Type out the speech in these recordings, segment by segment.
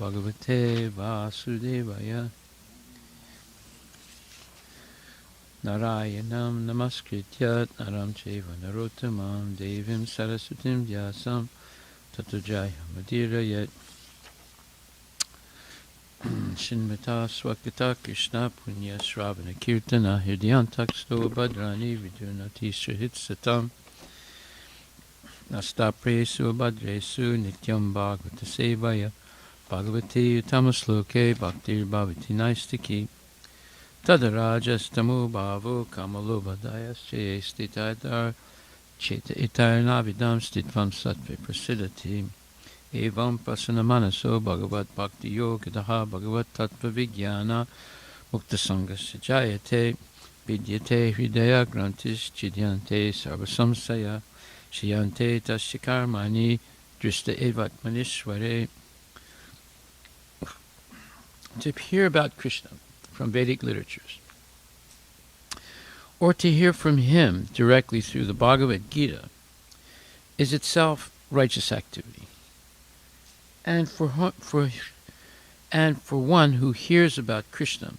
Bhagavate Vasudevaya. Narayanam namaskritya naram cheva narottamam devim saraswatim vyasam tato jayamudirayat. Shinmata swakata Krishna punya shravana kirtana hridyantaksto badrani vidunati srihit satam nastapresu badresu nityam bhagavata sevaya bhagavati utamasloke bhaktir bhavati naistiki tadarajastamu bhavo kamalobhadayas chestitadar cheta itarnavidam stitvam sattve prasidati. Evam prasanamanaso bhagavat bhakti yogadaha bhagavat tattva vijnana mukta sangasya jayate vidyate hridaya grantis chidyante sarvasamsaya shiyante tasya karmani drishta evatmanishvare. To hear about Krishna from Vedic literatures, or to hear from him directly through the Bhagavad Gita, is itself righteous activity. And for one who hears about Krishna,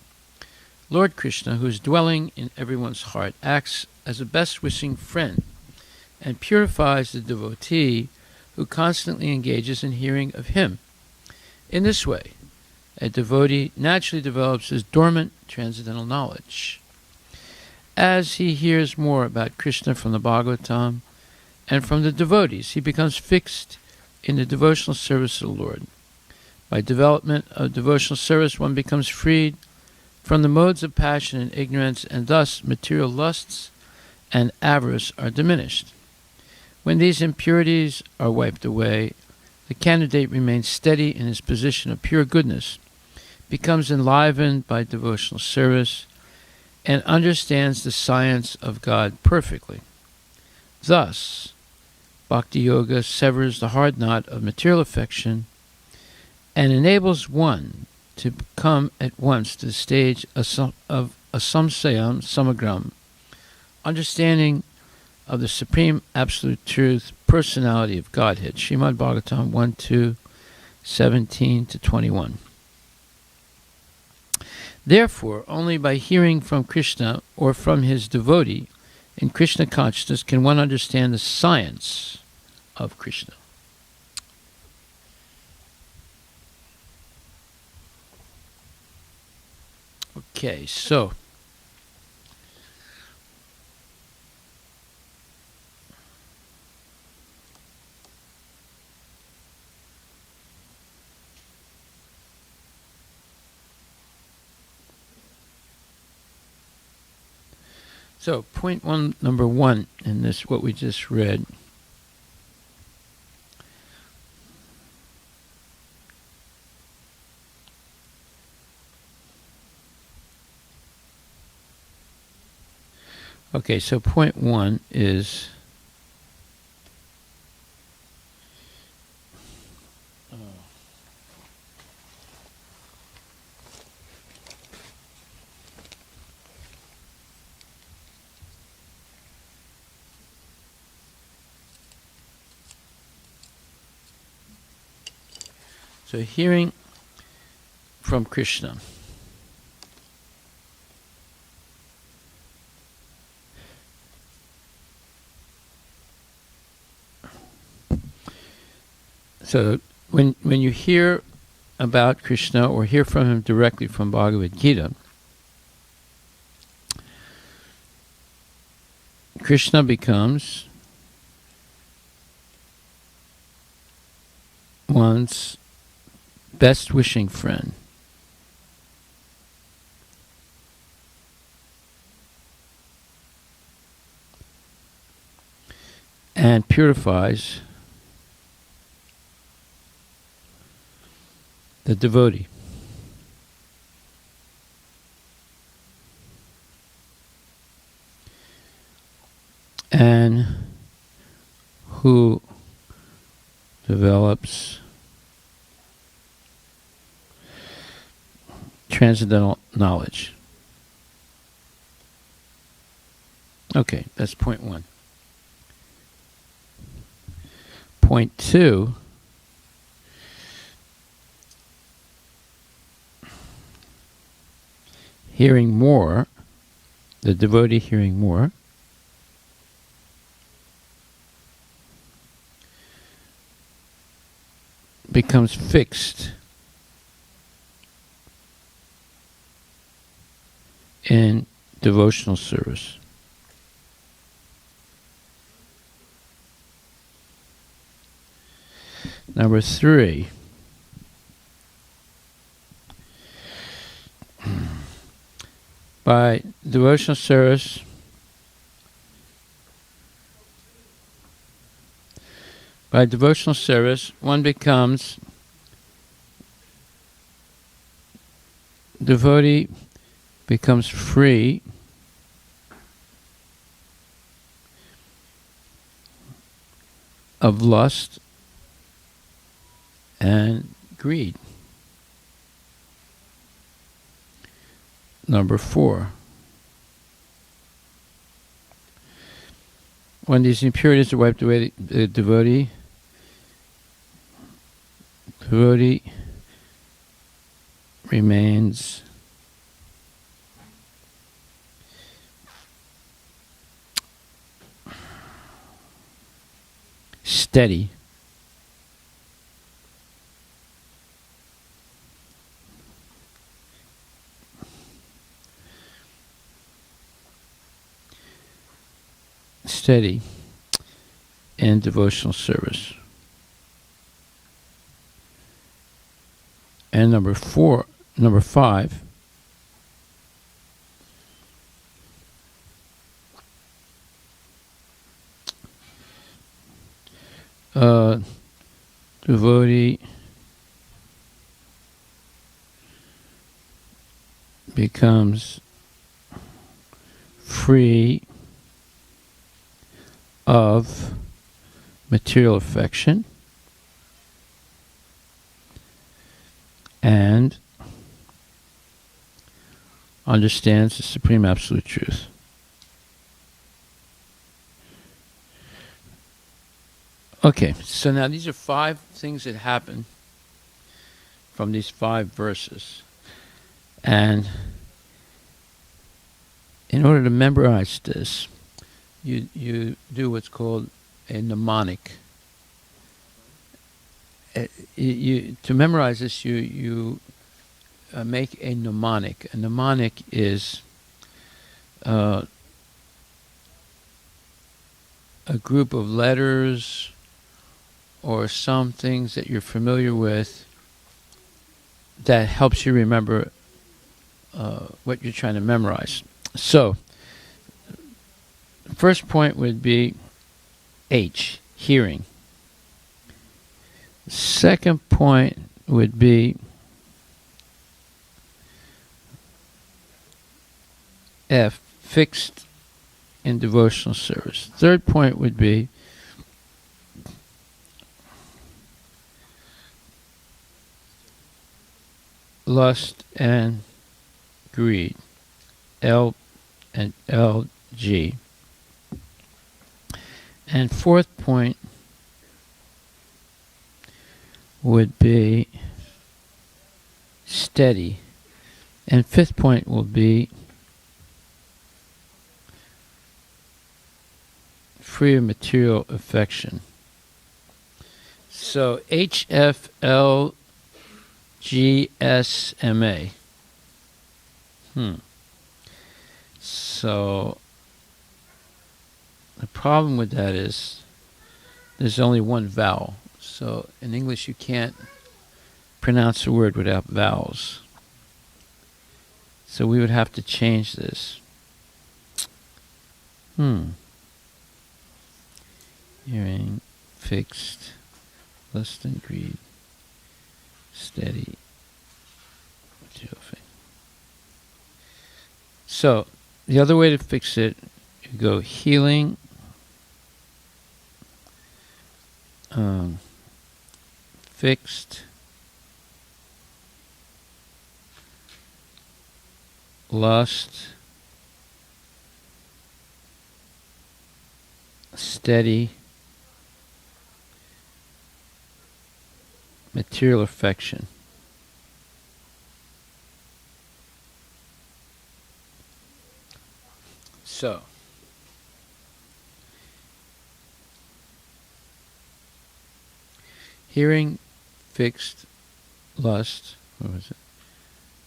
Lord Krishna, who is dwelling in everyone's heart, acts as a best-wishing friend and purifies the devotee who constantly engages in hearing of him. In this way, a devotee naturally develops his dormant transcendental knowledge. As he hears more about Krishna from the Bhagavatam and from the devotees, he becomes fixed in the devotional service of the Lord. By development of devotional service, one becomes freed from the modes of passion and ignorance, and thus material lusts and avarice are diminished. When these impurities are wiped away, the candidate remains steady in his position of pure goodness, becomes enlivened by devotional service, and understands the science of God perfectly. Thus, Bhakti Yoga severs the hard knot of material affection and enables one to come at once to the stage of asamsayam samagram, understanding of the supreme absolute truth, personality of Godhead. Srimad Bhagavatam 1:2, 17-21. Therefore, only by hearing from Krishna or from his devotee in Krishna consciousness can one understand the science of Krishna. Okay, so point number one in this, what we just read, okay, so point one is so hearing from Krishna. So when you hear about Krishna or hear from him directly from Bhagavad Gita, Krishna becomes one's best wishing friend. And purifies the devotee. And who develops transcendental knowledge. Okay, that's point one. Point two hearing more, the devotee hearing more, becomes fixed in devotional service. Number 3, by devotional service, one becomes devotee becomes free of lust and greed. Number 4, when these impurities are wiped away, the devotee remains steady in devotional service. And number 5, devotee becomes free of material affection and understands the supreme absolute truth. Okay, so now these are 5 things that happen from these 5 verses. And in order to memorize this, you do what's called a mnemonic. To memorize this, you make a mnemonic. A mnemonic is a group of letters or some things that you're familiar with that helps you remember what you're trying to memorize. So, the first point would be H, hearing. The second point would be F, fixed in devotional service. Third point would be lust and greed, L and LG. And fourth point would be steady. And fifth point will be free of material affection. So HFLGSMA. So the problem with that is there's only one vowel. So in English you can't pronounce a word without vowels. So we would have to change this. Hearing, fixed, lust and greed, steady. So the other way to fix it, you go healing, fixed, lust, steady, material affection. So, hearing, fixed, lust, what was it?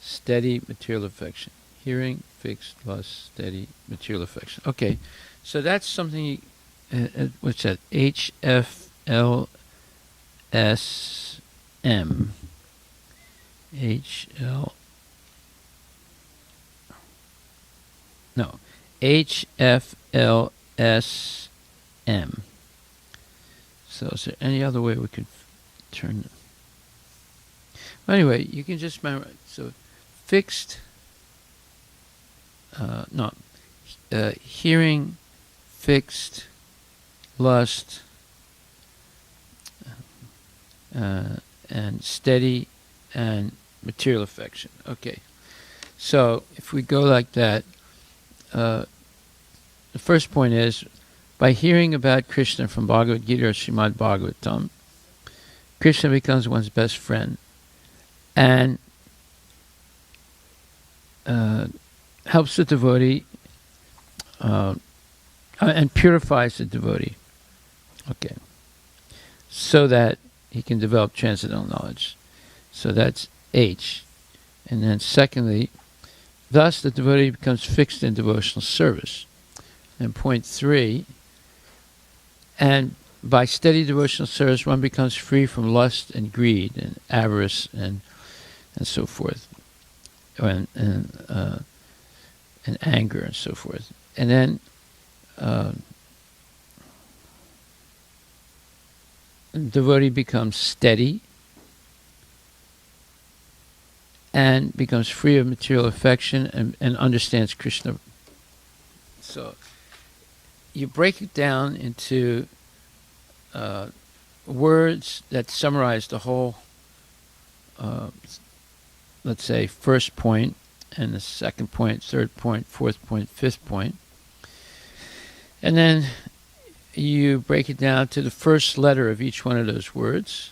Steady material affection. Hearing, fixed, lust, steady material affection. Okay, so that's something, what's that? HFLSM. HFLSM. So is there any other way we could turn it? Well, anyway, you can just remember, so fixed, hearing, fixed, lust, and steady, and material affection. Okay, so if we go like that, the first point is, by hearing about Krishna from Bhagavad Gita or Srimad Bhagavatam, Krishna becomes one's best friend and helps the devotee and purifies the devotee. Okay, so that he can develop transcendental knowledge. So that's H. And then secondly, thus the devotee becomes fixed in devotional service. And point 3, and by steady devotional service, one becomes free from lust and greed and avarice and so forth, and anger and so forth. And then the devotee becomes steady and becomes free of material affection and understands Krishna. So you break it down into words that summarize the whole, let's say, first point, and the second point, third point, fourth point, fifth point. And then you break it down to the first letter of each one of those words.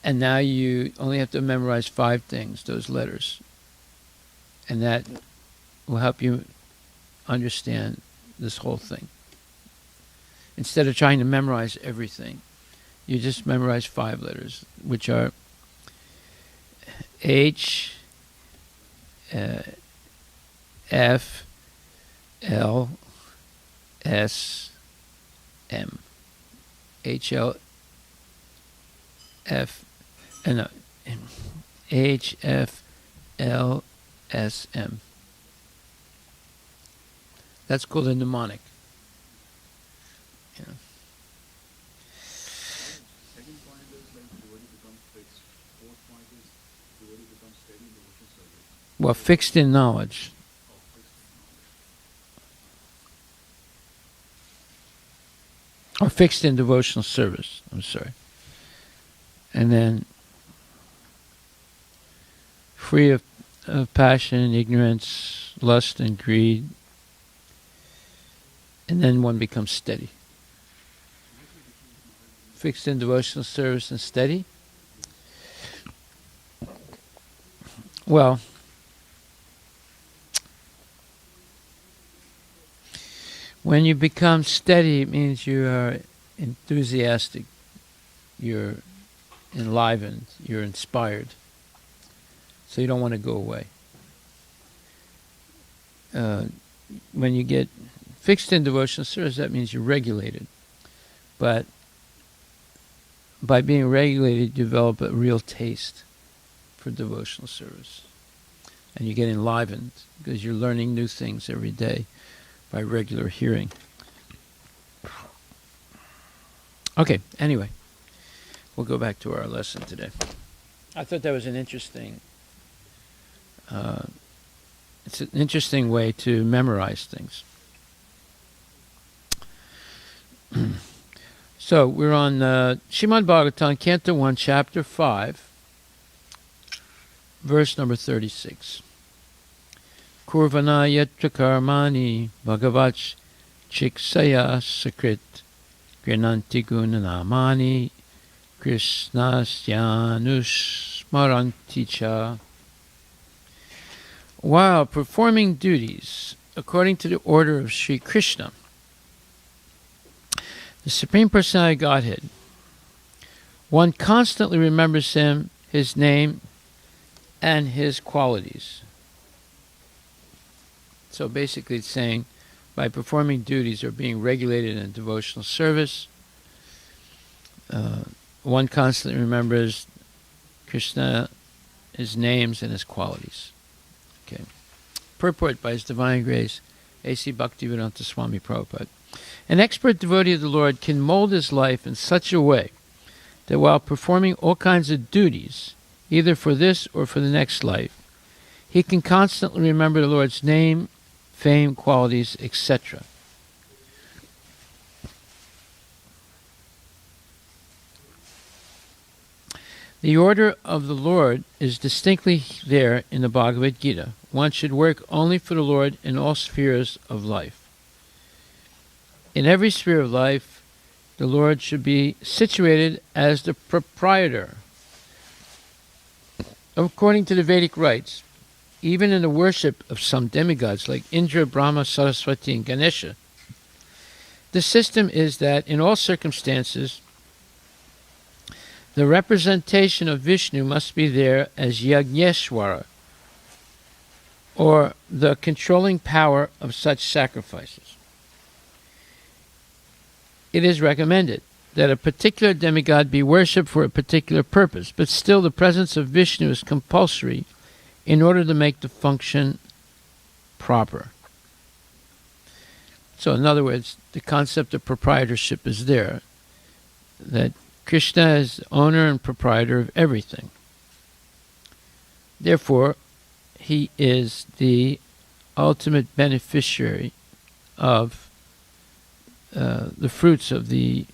And now you only have to memorize 5 things, those letters. And that will help you understand this whole thing. Instead of trying to memorize everything, you just memorize 5 letters, which are H, F, L, S, M. H, L, F, H, F, L, S, M. That's called a mnemonic. Yeah. Second point is like devotee becomes fixed. Fourth point is devotee becomes steady in devotional service. Well, fixed in knowledge. Or fixed in devotional service. I'm sorry. And then free of passion, ignorance, lust, and greed. And then one becomes steady. Fixed in devotional service and steady? Well, when you become steady, it means you are enthusiastic, you're enlivened, you're inspired. So you don't want to go away. When you get fixed in devotional service, that means you're regulated. But by being regulated, you develop a real taste for devotional service. And you get enlivened because you're learning new things every day by regular hearing. Okay, anyway, we'll go back to our lesson today. I thought that was an interesting, it's an interesting way to memorize things. So we're on Srimad Bhagavatam, Canto 1, Chapter 5, verse number 36. Kurvana yatra karmani bhagavach chiksaya sakrit grinanti gunanamani krishnasyanus smaranti cha. While performing duties according to the order of Sri Krishna, the Supreme Personality of Godhead. One constantly remembers him, his name, and his qualities. So basically it's saying, by performing duties or being regulated in devotional service, one constantly remembers Krishna, his names, and his qualities. Okay. Purport by His Divine Grace, A.C. Bhaktivedanta Swami Prabhupada. An expert devotee of the Lord can mold his life in such a way that while performing all kinds of duties, either for this or for the next life, he can constantly remember the Lord's name, fame, qualities, etc. The order of the Lord is distinctly there in the Bhagavad Gita. One should work only for the Lord in all spheres of life. In every sphere of life, the Lord should be situated as the proprietor. According to the Vedic rites, even in the worship of some demigods like Indra, Brahma, Saraswati, and Ganesha, the system is that in all circumstances, the representation of Vishnu must be there as Yajneshwara, or the controlling power of such sacrifices. It is recommended that a particular demigod be worshipped for a particular purpose, but still the presence of Vishnu is compulsory in order to make the function proper. So in other words, the concept of proprietorship is there, that Krishna is owner and proprietor of everything. Therefore, he is the ultimate beneficiary of the fruits of the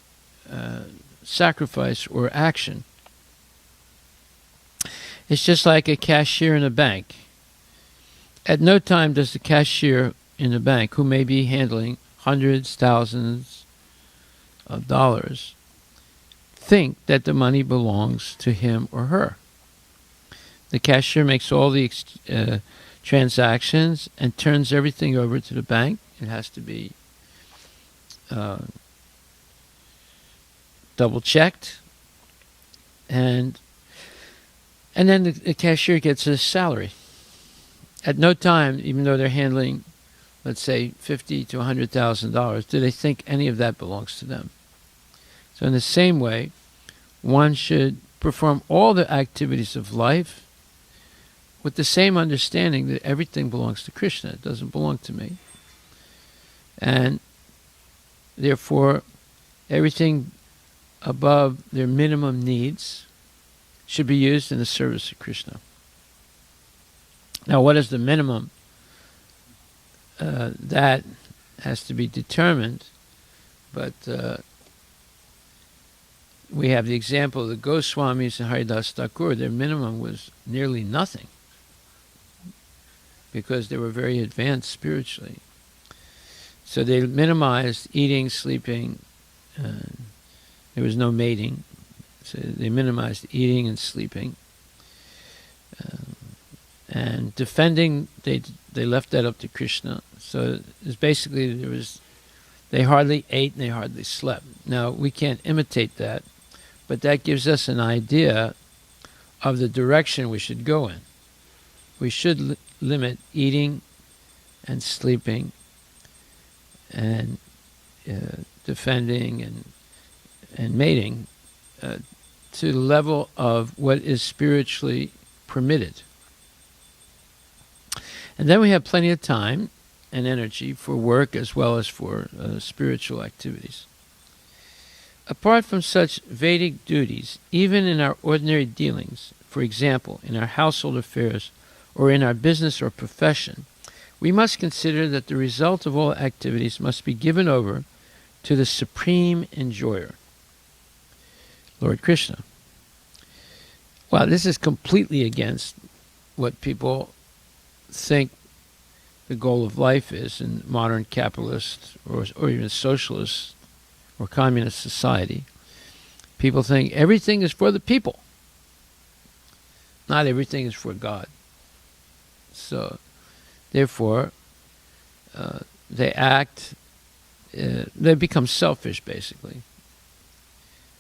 sacrifice or action. It's just like a cashier in a bank. At no time does the cashier in the bank, who may be handling hundreds, thousands of dollars, think that the money belongs to him or her. The cashier makes all the transactions and turns everything over to the bank. It has to be double-checked, and then the cashier gets a salary. At no time, even though they're handling, let's say, $50,000 to $100,000, do they think any of that belongs to them. So in the same way, one should perform all the activities of life with the same understanding that everything belongs to Krishna. It doesn't belong to me. And therefore, everything above their minimum needs should be used in the service of Krishna. Now, what is the minimum? That has to be determined, but we have the example of the Goswamis and Haridas Thakur. Their minimum was nearly nothing because they were very advanced spiritually. So they minimized eating, sleeping. There was no mating. So they minimized eating and sleeping. And defending, they left that up to Krishna. So it's basically they hardly ate and they hardly slept. Now, we can't imitate that, but that gives us an idea of the direction we should go in. We should limit eating and sleeping and defending and mating to the level of what is spiritually permitted. And then we have plenty of time and energy for work as well as for spiritual activities. Apart from such Vedic duties, even in our ordinary dealings, for example, in our household affairs or in our business or profession, we must consider that the result of all activities must be given over to the supreme enjoyer, Lord Krishna. Well, this is completely against what people think the goal of life is in modern capitalist or even socialist or communist society. People think everything is for the people. Not everything is for God. So, therefore, they act, they become selfish, basically.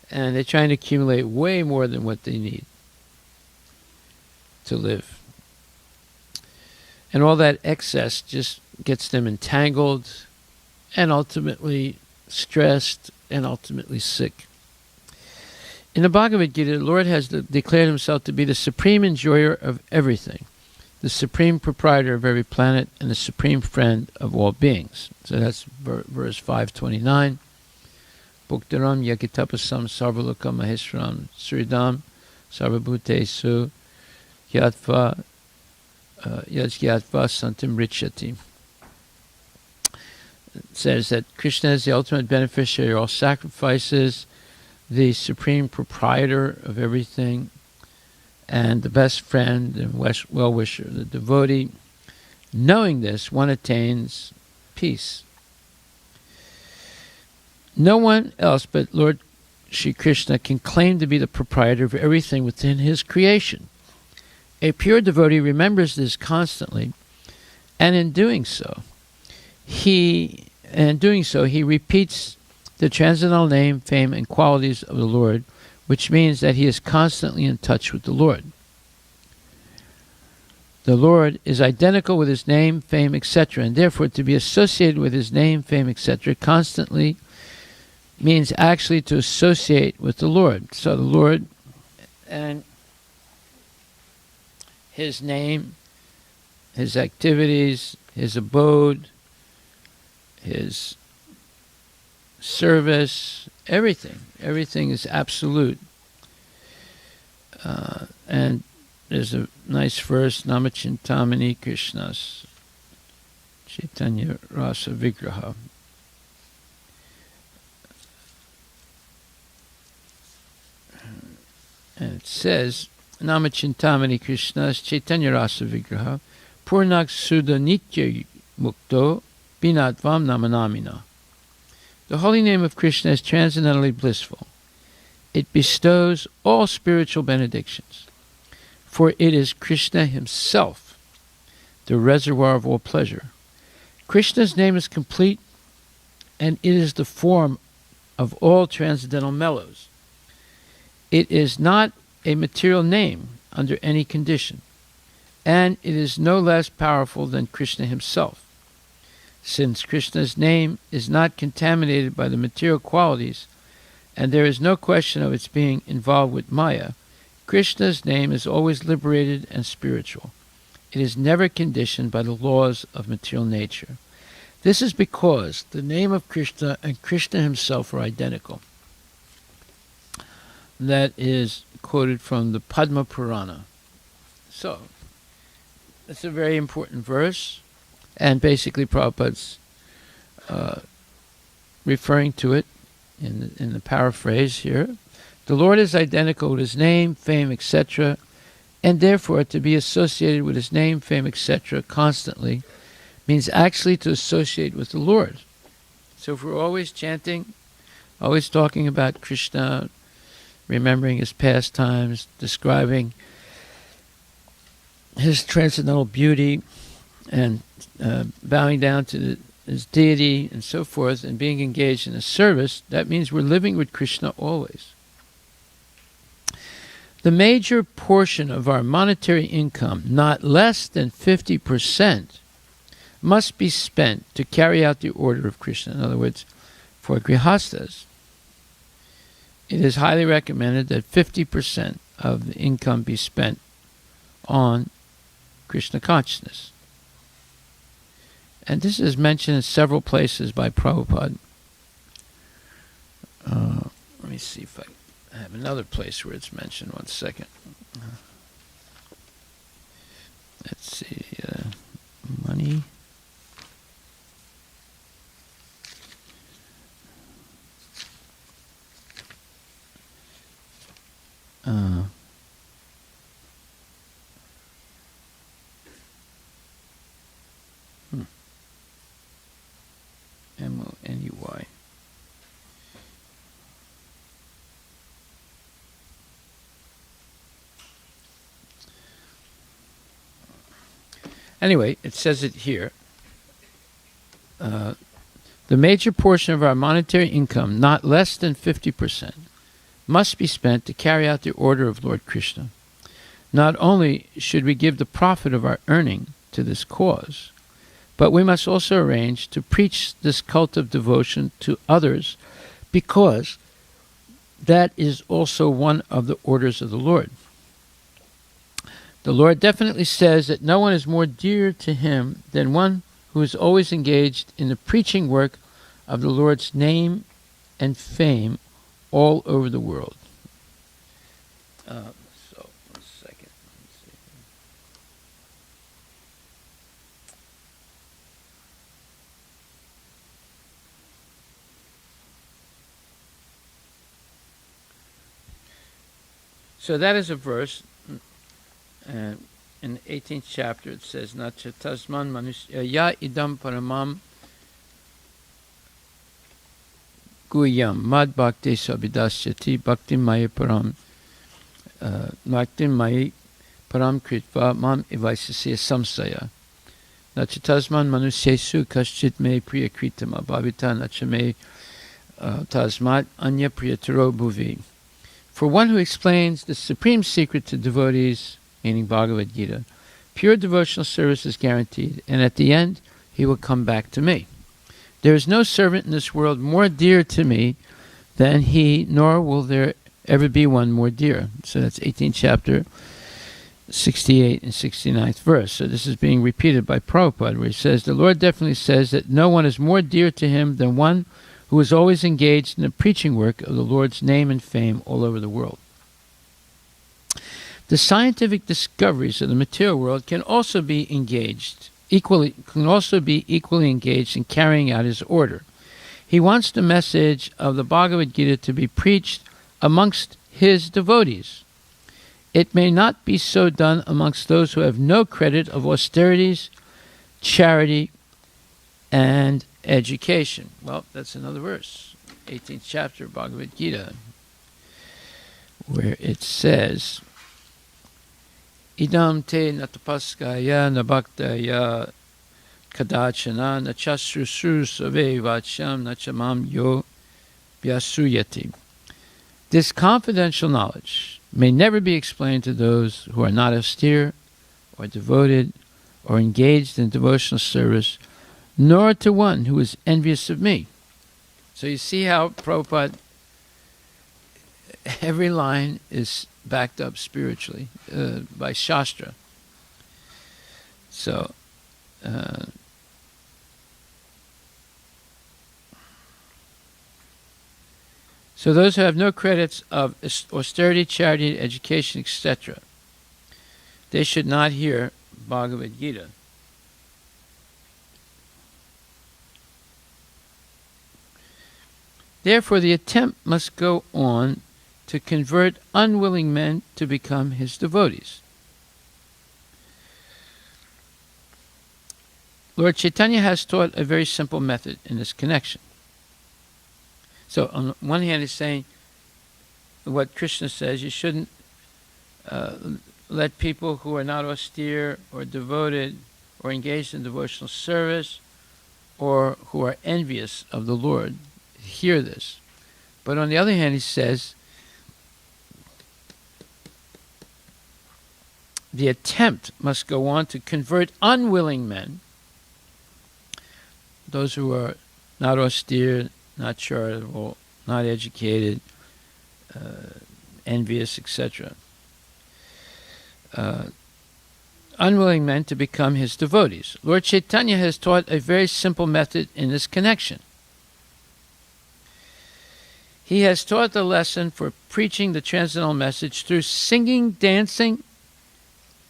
And they're trying to accumulate way more than what they need to live. And all that excess just gets them entangled and ultimately stressed and ultimately sick. In the Bhagavad Gita, the Lord has declared himself to be the supreme enjoyer of everything, the supreme proprietor of every planet, and the supreme friend of all beings. So that's verse 529. Bhuktaram yakitapasam sarvalokam maheswaram suridam sarvabhutesu yatva yajgyatva santim richati. It says that Krishna is the ultimate beneficiary of all sacrifices, the supreme proprietor of everything, and the best friend and well-wisher, the devotee. Knowing this, one attains peace. No one else but Lord Shri Krishna can claim to be the proprietor of everything within his creation. A pure devotee remembers this constantly, and in doing so, he repeats the transcendental name, fame, and qualities of the Lord, which means that he is constantly in touch with the Lord. The Lord is identical with his name, fame, etc., and therefore to be associated with his name, fame, etc. constantly means actually to associate with the Lord. So the Lord and his name, his activities, his abode, his service, everything is absolute. And there's a nice verse, Namachintamani Krishnas Chaitanya Rasa Vigraha. And it says, Namachintamani Krishnas Chaitanya Rasa Vigraha Purnak Sudha Nitya Mukto Binatvam Namanamina. The holy name of Krishna is transcendently blissful. It bestows all spiritual benedictions, for it is Krishna himself, the reservoir of all pleasure. Krishna's name is complete, and it is the form of all transcendental mellows. It is not a material name under any condition, and it is no less powerful than Krishna himself. Since Krishna's name is not contaminated by the material qualities, and there is no question of its being involved with Maya, Krishna's name is always liberated and spiritual. It is never conditioned by the laws of material nature. This is because the name of Krishna and Krishna himself are identical. That is quoted from the Padma Purana. So, that's a very important verse, and basically Prabhupada's referring to it in the paraphrase here. The Lord is identical with his name, fame, etc., and therefore to be associated with his name, fame, etc. constantly means actually to associate with the Lord. So if we're always chanting, always talking about Krishna, remembering his pastimes, describing his transcendental beauty, and bowing down to his deity and so forth, and being engaged in his service, that means we're living with Krishna always. The major portion of our monetary income, not less than 50%, must be spent to carry out the order of Krishna. In other words, for grihastas, it is highly recommended that 50% of the income be spent on Krishna consciousness. And this is mentioned in several places by Prabhupada. Let me see if I have another place where it's mentioned. 1 second. Let's see. Money. M-O-N-E-Y. Anyway, it says it here. The major portion of our monetary income, not less than 50%, must be spent to carry out the order of Lord Krishna. Not only should we give the profit of our earning to this cause, but we must also arrange to preach this cult of devotion to others, because that is also one of the orders of the Lord. The Lord definitely says that no one is more dear to him than one who is always engaged in the preaching work of the Lord's name and fame all over the world. So, 1 second. Let's see. So that is a verse. In the 18th chapter it says, Nacha tasman manusya ya idam paramam guyam mad bhakti sabidasyati bhakti maya param bhakti maya param kritva mam evaisasya samsaya Nacha tasman manusyesu kaschit me priya kritama bhavita nacha me tasmat anya priyataro bhuvi. For one who explains the supreme secret to devotees, meaning Bhagavad Gita, pure devotional service is guaranteed, and at the end he will come back to me. There is no servant in this world more dear to me than he, nor will there ever be one more dear. So that's 18th chapter, 68 and 69th verse. So this is being repeated by Prabhupada, where he says, the Lord definitely says that no one is more dear to him than one who is always engaged in the preaching work of the Lord's name and fame all over the world. The scientific discoveries of the material world can also be equally engaged in carrying out his order. He wants the message of the Bhagavad Gita to be preached amongst his devotees. It may not be so done amongst those who have no credit of austerities, charity, and education. Well, that's another verse, 18th chapter of Bhagavad Gita, where it says, Idam te natapaskaya nabhaktaya kadachana nachasrusru save vacham nachamam yo vyasuyati. This confidential knowledge may never be explained to those who are not austere or devoted or engaged in devotional service, nor to one who is envious of me. So you see how Prabhupada, every line is backed up spiritually by Shastra. So, so those who have no credits of austerity, charity, education, etc., they should not hear Bhagavad Gita. Therefore, the attempt must go on to convert unwilling men to become his devotees. Lord Chaitanya has taught a very simple method in this connection. So on one hand he's saying what Krishna says, you shouldn't let people who are not austere or devoted or engaged in devotional service or who are envious of the Lord hear this. But on the other hand, he says the attempt must go on to convert unwilling men, those who are not austere, not charitable, not educated, envious, etc., unwilling men to become his devotees. Lord Chaitanya has taught a very simple method in this connection. He has taught the lesson for preaching the transcendental message through singing, dancing,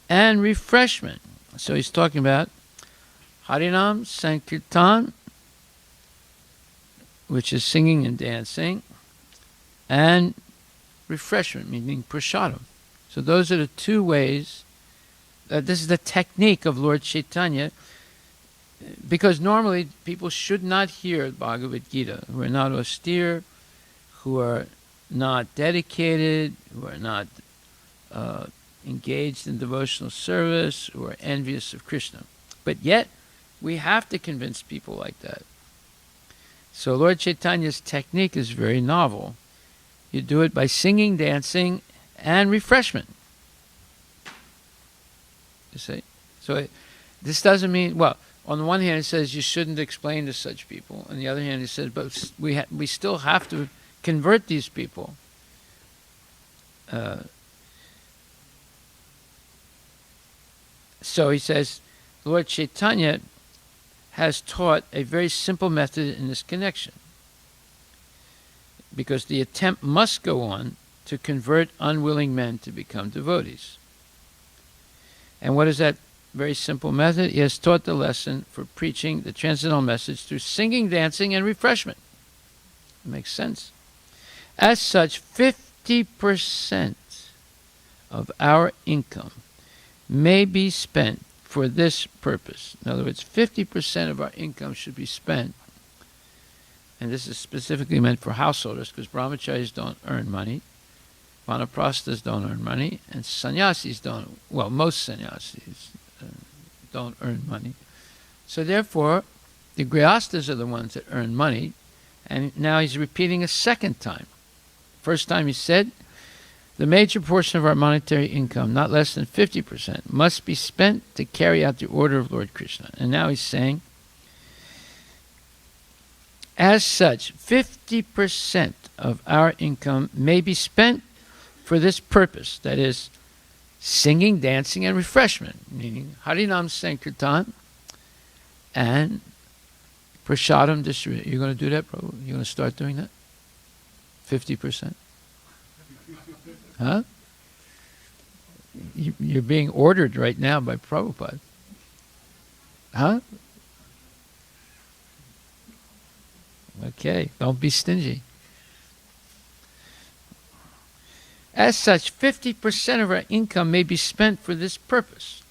and refreshment. So he's talking about Harinam Sankirtan, which is singing and dancing, and refreshment, meaning prasadam. So those are the two ways. This is the technique of Lord Chaitanya, because normally people should not hear Bhagavad Gita, who are not austere, who are not dedicated, who are not engaged in devotional service, who are envious of Krishna. But yet, we have to convince people like that. So Lord Chaitanya's technique is very novel. You do it by singing, dancing, and refreshment. You see? So this doesn't mean, well, on the one hand it says you shouldn't explain to such people. On the other hand it says, but we still have to convert these people. So he says, Lord Chaitanya has taught a very simple method in this connection, because the attempt must go on to convert unwilling men to become devotees. And what is that very simple method? He has taught the lesson for preaching the transcendental message through singing, dancing, and refreshment. It makes sense. As such, 50% of our income may be spent for this purpose. In other words, 50% of our income should be spent, and this is specifically meant for householders, because brahmacharis don't earn money, vanaprasthas don't earn money, and sannyasis don't, well, most sannyasis don't earn money. So therefore, the grihasthas are the ones that earn money, and now he's repeating a second time. First time he said, the major portion of our monetary income, not less than 50%, must be spent to carry out the order of Lord Krishna. And now he's saying, as such, 50% of our income may be spent for this purpose, that is, singing, dancing, and refreshment, meaning Harinam Sankirtan and Prasadam distribution. You're going to do that, Prabhu? You're going to start doing that? 50%? Huh? You're being ordered right now by Prabhupada. Huh? Okay, don't be stingy. As such, 50% of our income may be spent for this purpose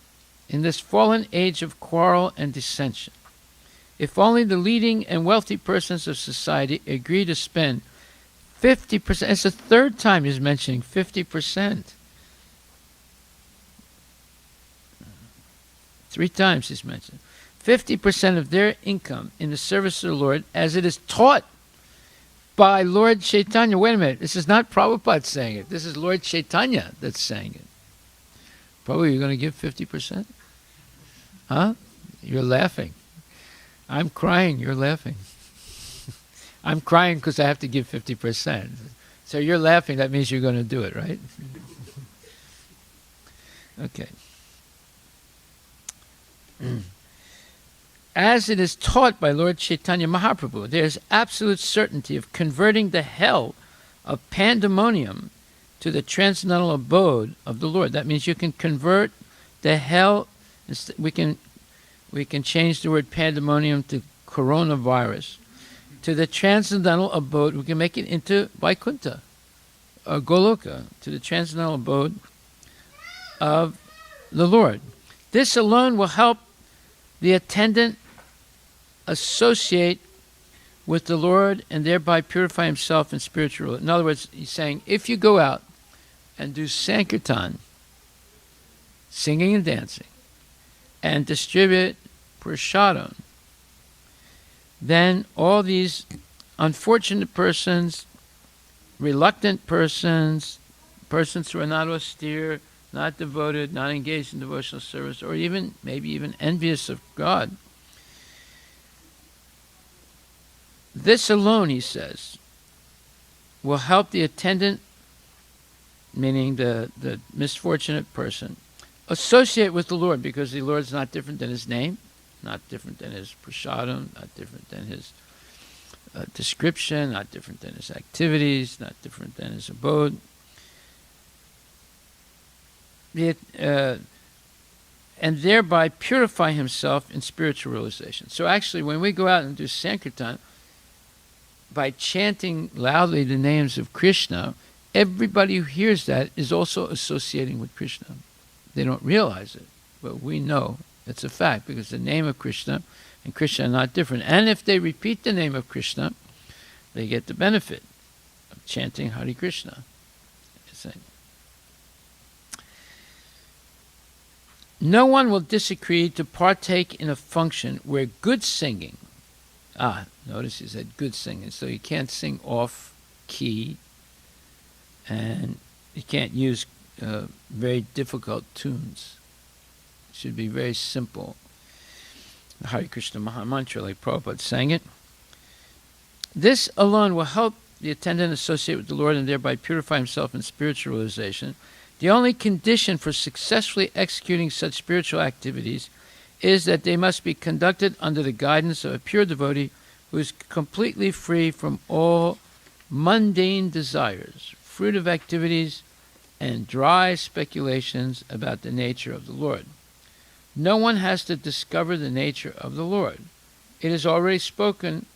in this fallen age of quarrel and dissension. If only the leading and wealthy persons of society agree to spend 50%, it's the third time he's mentioning 50%. 3 times he's mentioned. 50% of their income in the service of the Lord as it is taught by Lord Chaitanya. Wait a minute, this is not Prabhupada saying it. This is Lord Chaitanya that's saying it. Prabhupada, you're going to give 50%? Huh? You're laughing. I'm crying, you're laughing. I'm crying because I have to give 50%. So you're laughing, that means you're going to do it, right? Okay. As it is taught by Lord Chaitanya Mahaprabhu, there is absolute certainty of converting the hell of pandemonium to the transcendental abode of the Lord. That means you can convert the hell. We can change the word pandemonium to coronavirus. To the transcendental abode, we can make it into Vaikuntha, or Goloka, to the transcendental abode of the Lord. This alone will help the attendant associate with the Lord and thereby purify himself in spiritual. In other words, he's saying, if you go out and do Sankirtan, singing and dancing, and distribute prasadam, then all these unfortunate persons, reluctant persons, persons who are not austere, not devoted, not engaged in devotional service, or even maybe even envious of God, this alone, he says, will help the attendant, meaning the misfortunate person, associate with the Lord, because the Lord is not different than his name, not different than his prasadam, not different than his description, not different than his activities, not different than his abode. And thereby purify himself in spiritual realization. So actually, when we go out and do Sankirtan, by chanting loudly the names of Krishna, everybody who hears that is also associating with Krishna. They don't realize it, but we know it's a fact, because the name of Krishna and Krishna are not different. And if they repeat the name of Krishna, they get the benefit of chanting Hare Krishna. No one will disagree to partake in a function where good singing, now Notice he said good singing. So you can't sing off key, and you can't use very difficult tunes. It should be very simple. The Hare Krishna Maha Mantra, like Prabhupada sang it. This alone will help the attendant associate with the Lord and thereby purify himself in spiritual realization. The only condition for successfully executing such spiritual activities is that they must be conducted under the guidance of a pure devotee who is completely free from all mundane desires, fruitive activities, and dry speculations about the nature of the Lord. No one has to discover the nature of the Lord. It is already spoken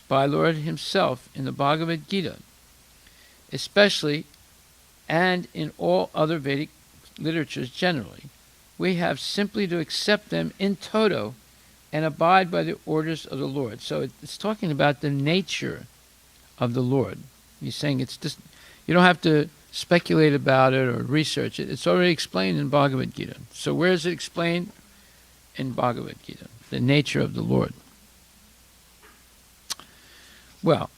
by Lord himself in the Bhagavad Gita, especially and in all other Vedic literatures generally. We have simply to accept them in toto and abide by the orders of the Lord. So it's talking about the nature of the Lord. He's saying it's just, you don't have to speculate about it or research it. It's already explained in Bhagavad Gita. So where is it explained? In Bhagavad Gita, the nature of the Lord. Well,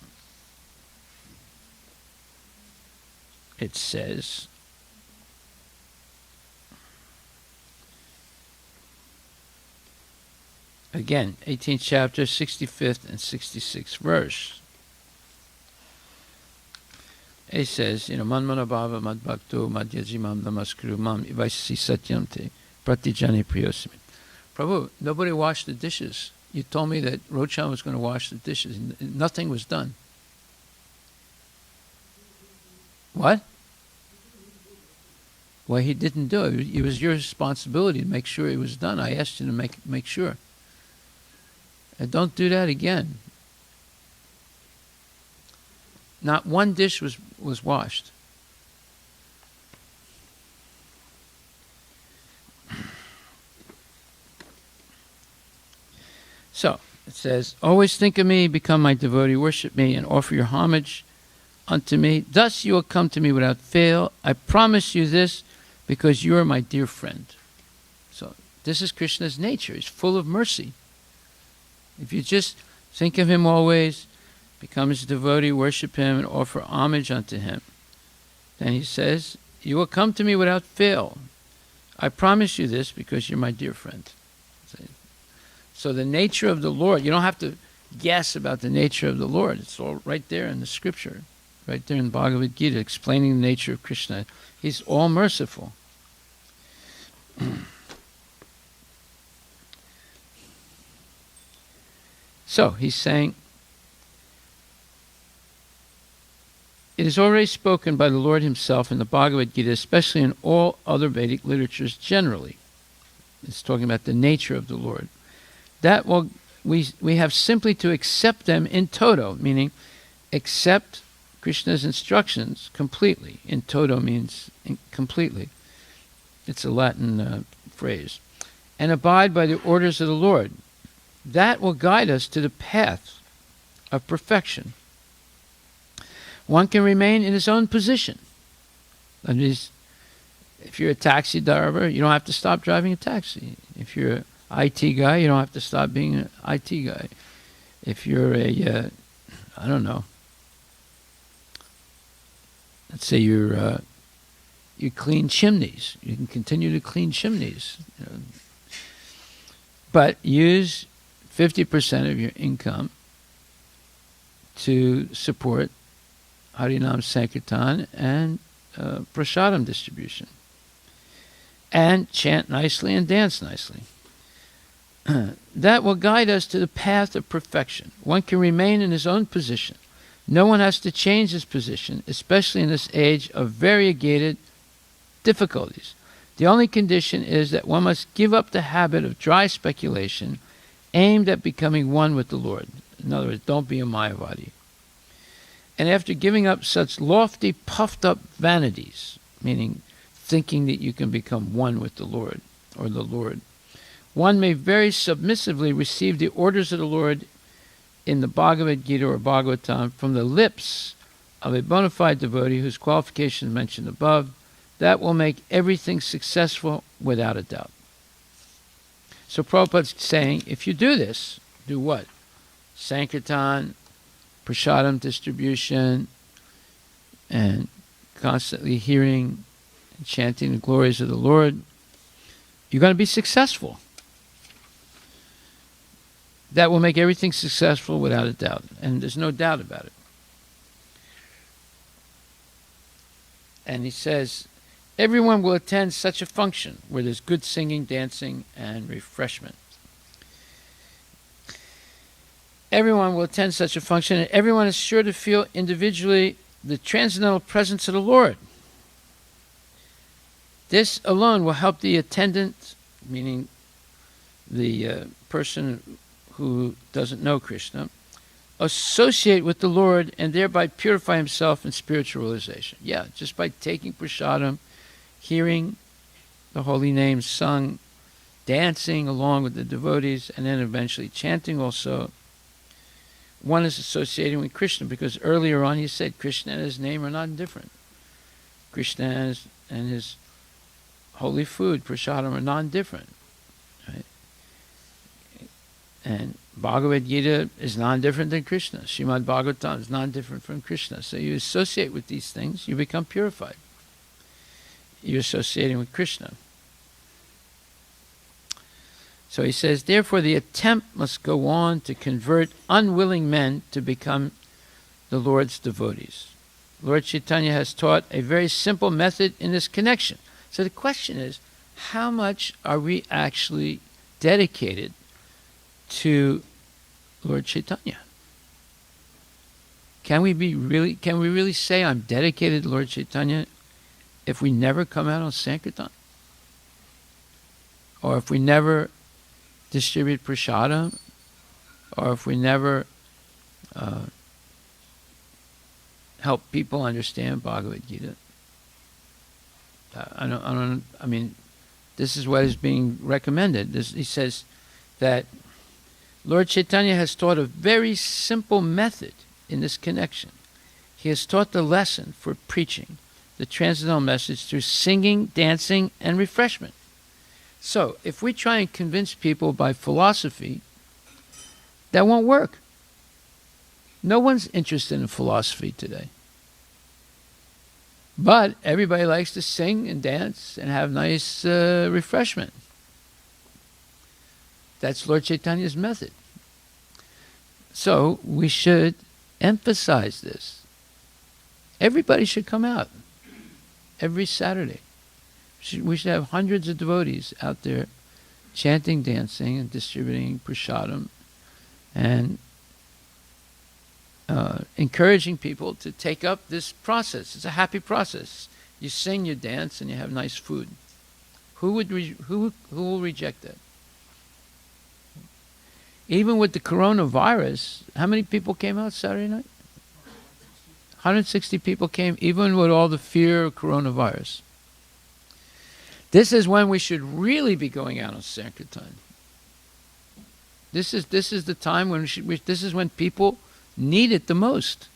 it says, again, 18th chapter, 65th and 66th verse. It says, Manmana bhava mad bhakto mad yajimam namaskuru mam ivaisi satyamte pratijani priyosami. Prabhu, nobody washed the dishes. You told me that Rochan was going to wash the dishes. Nothing was done. What? Well, he didn't do it. It was your responsibility to make sure it was done. I asked you to make sure. And don't do that again. Not one dish was washed. So, it says, always think of me, become my devotee, worship me, and offer your homage unto me. Thus you will come to me without fail. I promise you this because you are my dear friend. So, this is Krishna's nature. He's full of mercy. If you just think of him always, become his devotee, worship him, and offer homage unto him, then he says, you will come to me without fail. I promise you this because you're my dear friend. So the nature of the Lord, you don't have to guess about the nature of the Lord. It's all right there in the scripture, right there in Bhagavad Gita, explaining the nature of Krishna. He's all merciful. So he's saying, it is already spoken by the Lord himself in the Bhagavad Gita, especially in all other Vedic literatures generally. It's talking about the nature of the Lord. That we have simply to accept them in toto, meaning accept Krishna's instructions completely. In toto means completely. It's a Latin phrase. And abide by the orders of the Lord. That will guide us to the path of perfection. One can remain in his own position. That is, if you're a taxi driver, you don't have to stop driving a taxi. If you're an IT guy, you don't have to stop being an IT guy. If you're a, I don't know, let's say you clean chimneys. You can continue to clean chimneys. But use 50% of your income to support Harinam Sankirtan and Prasadam distribution. And chant nicely and dance nicely. That will guide us to the path of perfection. One can remain in his own position. No one has to change his position, especially in this age of variegated difficulties. The only condition is that one must give up the habit of dry speculation aimed at becoming one with the Lord. In other words, don't be a Mayavadi. And after giving up such lofty, puffed-up vanities, meaning thinking that you can become one with the Lord, or the Lord, one may very submissively receive the orders of the Lord in the Bhagavad Gita or Bhagavatam from the lips of a bona fide devotee whose qualifications mentioned above. That will make everything successful without a doubt. So Prabhupada's saying, if you do this, do what? Sankirtan, prasadam distribution, and constantly hearing and chanting the glories of the Lord, you're going to be successful. That will make everything successful without a doubt, and there's no doubt about it. And he says, everyone will attend such a function where there's good singing, dancing, and refreshment. Everyone will attend such a function, and everyone is sure to feel individually the transcendental presence of the Lord. This alone will help the attendant, meaning the person who doesn't know Krishna, associate with the Lord and thereby purify himself in spiritual realization. Yeah, just by taking prasadam, hearing the holy names sung, dancing along with the devotees, and then eventually chanting also, one is associating with Krishna, because earlier on he said Krishna and his name are not different. Krishna and his holy food, prasadam, are non-different. Right? And Bhagavad Gita is non-different than Krishna. Srimad Bhagavatam is non-different from Krishna. So you associate with these things, you become purified. You're associating with Krishna. So he says, therefore the attempt must go on to convert unwilling men to become the Lord's devotees. Lord Chaitanya has taught a very simple method in this connection. So the question is, how much are we actually dedicated to Lord Chaitanya? Can we really say I'm dedicated to Lord Chaitanya if we never come out on Sankirtan? Or if we never distribute prasadam? Or if we never help people understand Bhagavad Gita? I mean, this is what is being recommended. He says that Lord Chaitanya has taught a very simple method in this connection. He has taught the lesson for preaching the transcendental message through singing, dancing, and refreshment. So, if we try and convince people by philosophy, that won't work. No one's interested in philosophy today. But everybody likes to sing and dance and have nice refreshment. That's Lord Chaitanya's method. So we should emphasize this. Everybody should come out every Saturday. We should have hundreds of devotees out there chanting, dancing, and distributing prasadam, and encouraging people to take up this process. It's a happy process. You sing, you dance, and you have nice food. Who will reject that? Even with the coronavirus, how many people came out Saturday night? 160 people came, even with all the fear of coronavirus. This is when we should really be going out on Sankirtan. This is the time when this is when people need it the most.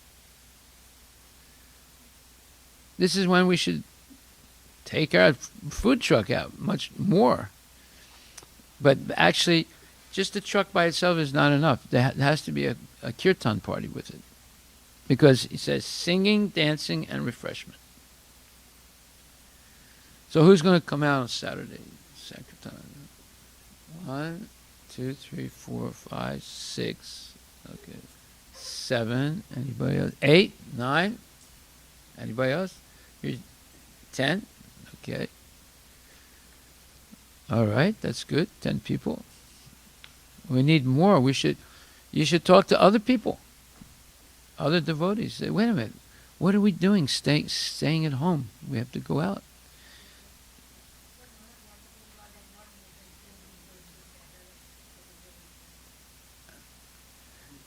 This is when we should take our food truck out much more. But actually, just the truck by itself is not enough. There has to be a kirtan party with it. Because he says singing, dancing, and refreshment. So who's going to come out on Saturday? Sankirtan. 1, 2, 3, 4, 5, 6. Okay. 7. Anybody else? 8, 9. Anybody else? 10. Okay. All right, that's good. 10 people. We need more. You should talk to other people, other devotees. Say, wait a minute, what are we doing staying at home? We have to go out.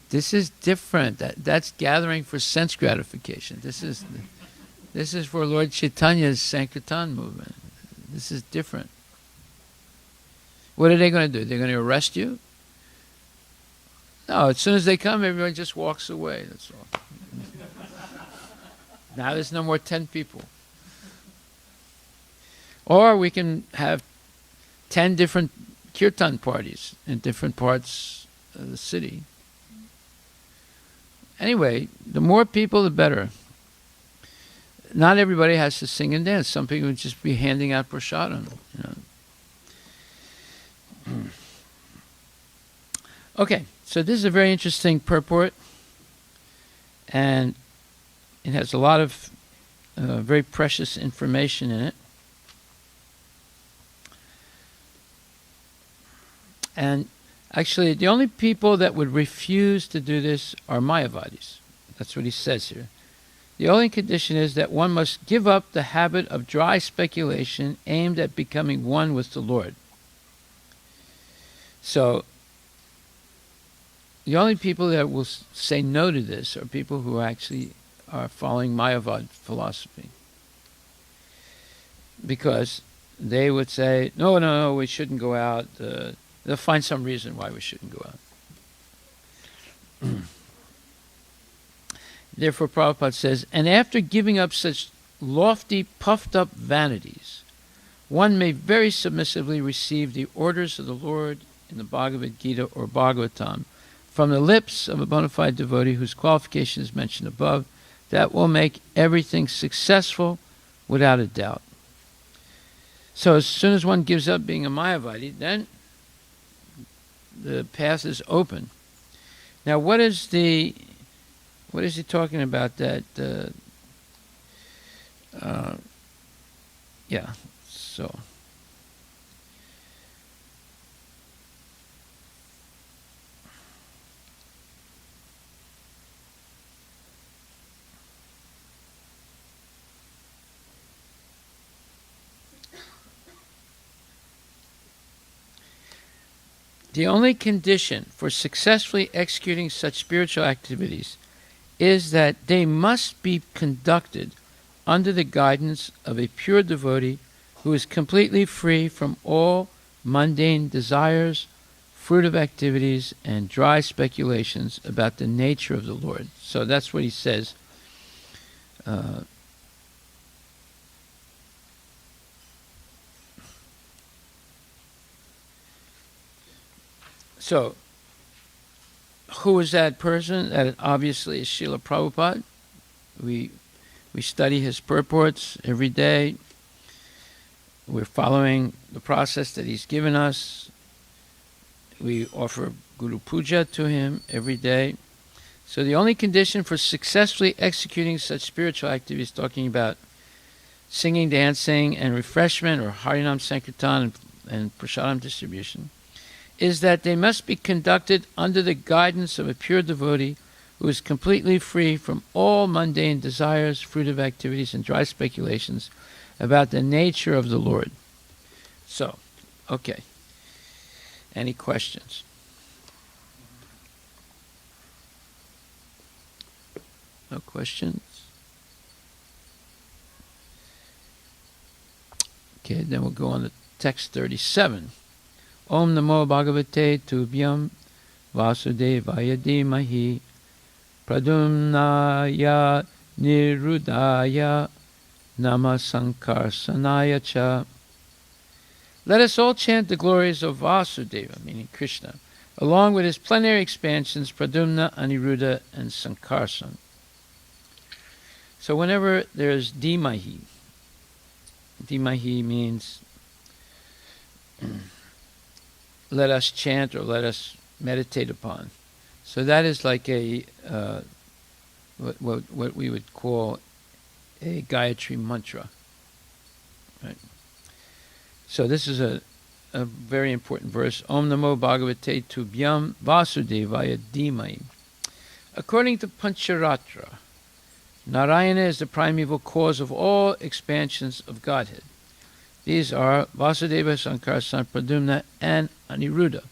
This is different. That's gathering for sense gratification. This is for Lord Chaitanya's Sankirtan movement. This is different. What are they going to do? They're going to arrest you? No, as soon as they come, everyone just walks away. That's all. Now there's no more 10 people. Or we can have 10 different kirtan parties in different parts of the city. anyway, the more people, the better. Not everybody has to sing and dance. Some people would just be handing out prasadam. Okay, so this is a very interesting purport, and it has a lot of very precious information in it. And actually, the only people that would refuse to do this are Mayavadis. That's what he says here. The only condition is that one must give up the habit of dry speculation aimed at becoming one with the Lord. So, the only people that will say no to this are people who actually are following Mayavad philosophy. Because they would say, no, we shouldn't go out. They'll find some reason why we shouldn't go out. Therefore, Prabhupada says, and after giving up such lofty, puffed-up vanities, one may very submissively receive the orders of the Lord in the Bhagavad Gita or Bhagavatam from the lips of a bona fide devotee whose qualification is mentioned above. That will make everything successful without a doubt. So as soon as one gives up being a Mayavadi, then the path is open. Now, what is he talking about? That so the only condition for successfully executing such spiritual activities is that they must be conducted under the guidance of a pure devotee who is completely free from all mundane desires, fruitive activities, and dry speculations about the nature of the Lord. So that's what he says. So, who is that person? That obviously is Srila Prabhupada. We study his purports every day. We're following the process that he's given us. We offer Guru Puja to him every day. So the only condition for successfully executing such spiritual activities, talking about singing, dancing, and refreshment, or Harinam Sankirtan and Prasadam distribution, is that they must be conducted under the guidance of a pure devotee who is completely free from all mundane desires, fruitive activities, and dry speculations about the nature of the Lord. So, okay. Any questions? No questions? Okay, then we'll go on to text 37. Om Namo Bhagavate Tubhyam Vasudevaya Dhimahi Pradumnaya Nirudaya Nama Sankarsanaya Cha. Let us all chant the glories of Vasudeva, meaning Krishna, along with his plenary expansions Pradumna, Aniruddha, and Sankarsan. So whenever there's Dhimahi, Dhimahi means let us chant or let us meditate upon. So that is like a what we would call a Gayatri mantra. Right? So this is a very important verse. Om Namo Bhagavate Tubhyam Vasudevaya Dhimai. According to Pancharatra, Narayana is the primeval cause of all expansions of Godhead. These are Vasudeva, Sankarsan, Pradumna, and Aniruddha.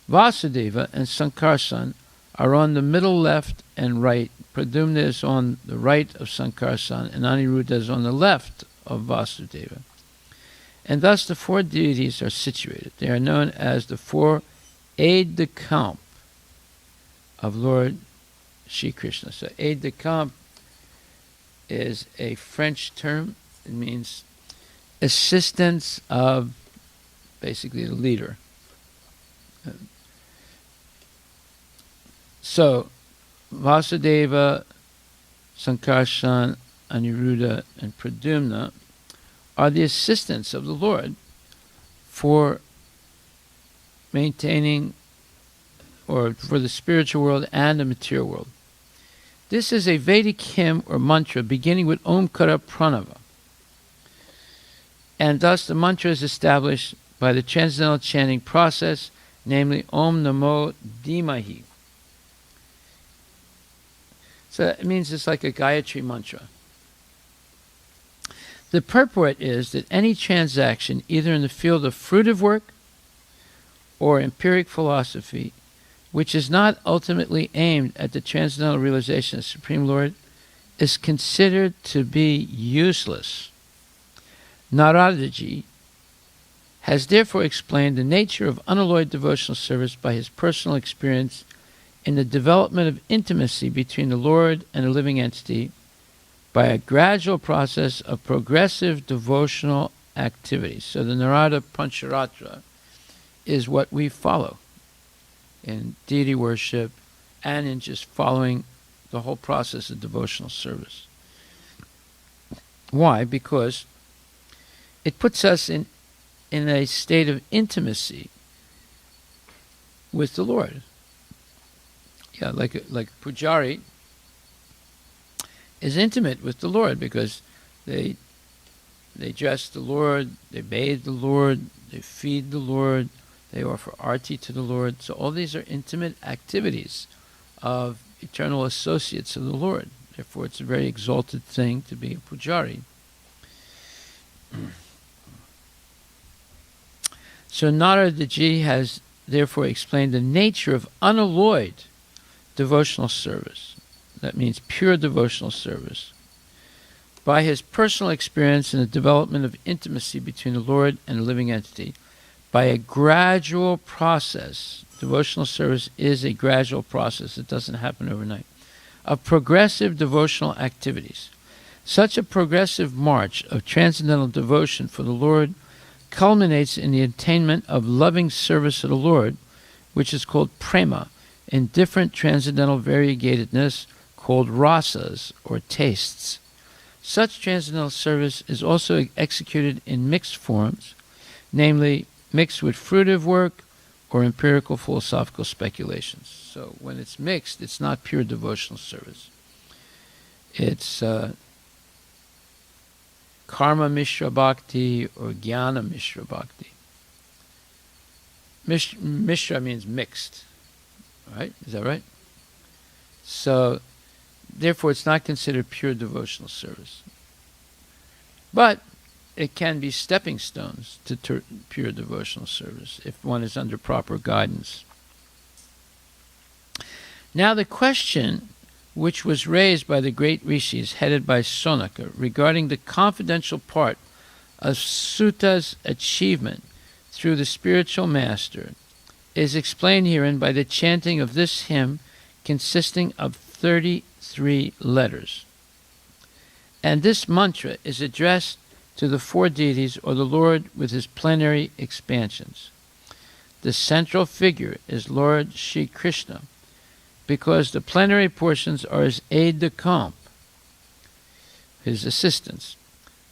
Vasudeva and Sankarsan are on the middle left and right. Pradumna is on the right of Sankarsan, and Aniruddha is on the left of Vasudeva. And thus the four deities are situated. They are known as the four aides-de-camp of Lord Shri Krishna. So aide-de-camp is a French term. It means assistants of basically the leader. So Vasudeva, Sankarshan, Aniruddha, and Pradyumna are the assistants of the Lord for maintaining, or for the spiritual world and the material world. This is a Vedic hymn or mantra beginning with Omkara Pranava. And thus the mantra is established by the transcendental chanting process, namely Om Namo Dimahi. So it means it's like a Gayatri mantra. The purport is that any transaction, either in the field of fruitive work or empiric philosophy, which is not ultimately aimed at the transcendental realization of the Supreme Lord, is considered to be useless. Naradaji has therefore explained the nature of unalloyed devotional service by his personal experience in the development of intimacy between the Lord and a living entity by a gradual process of progressive devotional activities. So the Narada Pancharatra is what we follow in deity worship and in just following the whole process of devotional service. Why? Because it puts us in a state of intimacy with the Lord. Yeah, like Pujari is intimate with the Lord because they dress the Lord, they bathe the Lord, they feed the Lord, they offer arti to the Lord. So all these are intimate activities of eternal associates of the Lord. Therefore, it's a very exalted thing to be a Pujari. So Naradaji has therefore explained the nature of unalloyed devotional service. That means pure devotional service. By his personal experience in the development of intimacy between the Lord and a living entity, by a gradual process, devotional service is a gradual process, it doesn't happen overnight, of progressive devotional activities. Such a progressive march of transcendental devotion for the Lord culminates in the attainment of loving service of the Lord, which is called prema, in different transcendental variegatedness called rasas, or tastes. Such transcendental service is also executed in mixed forms, namely mixed with fruitive work or empirical philosophical speculations. So when it's mixed, it's not pure devotional service. It's karma mishra bhakti or jnana mishra bhakti. Mishra means mixed, right? Is that right? So, therefore, it's not considered pure devotional service. But it can be stepping stones to pure devotional service if one is under proper guidance. Now the question which was raised by the great rishis headed by Sonaka regarding the confidential part of Suta's achievement through the spiritual master is explained herein by the chanting of this hymn consisting of 33 letters. And this mantra is addressed to the four deities or the Lord with his plenary expansions. The central figure is Lord Shri Krishna, because the plenary portions are his aide-de-camp, his assistants.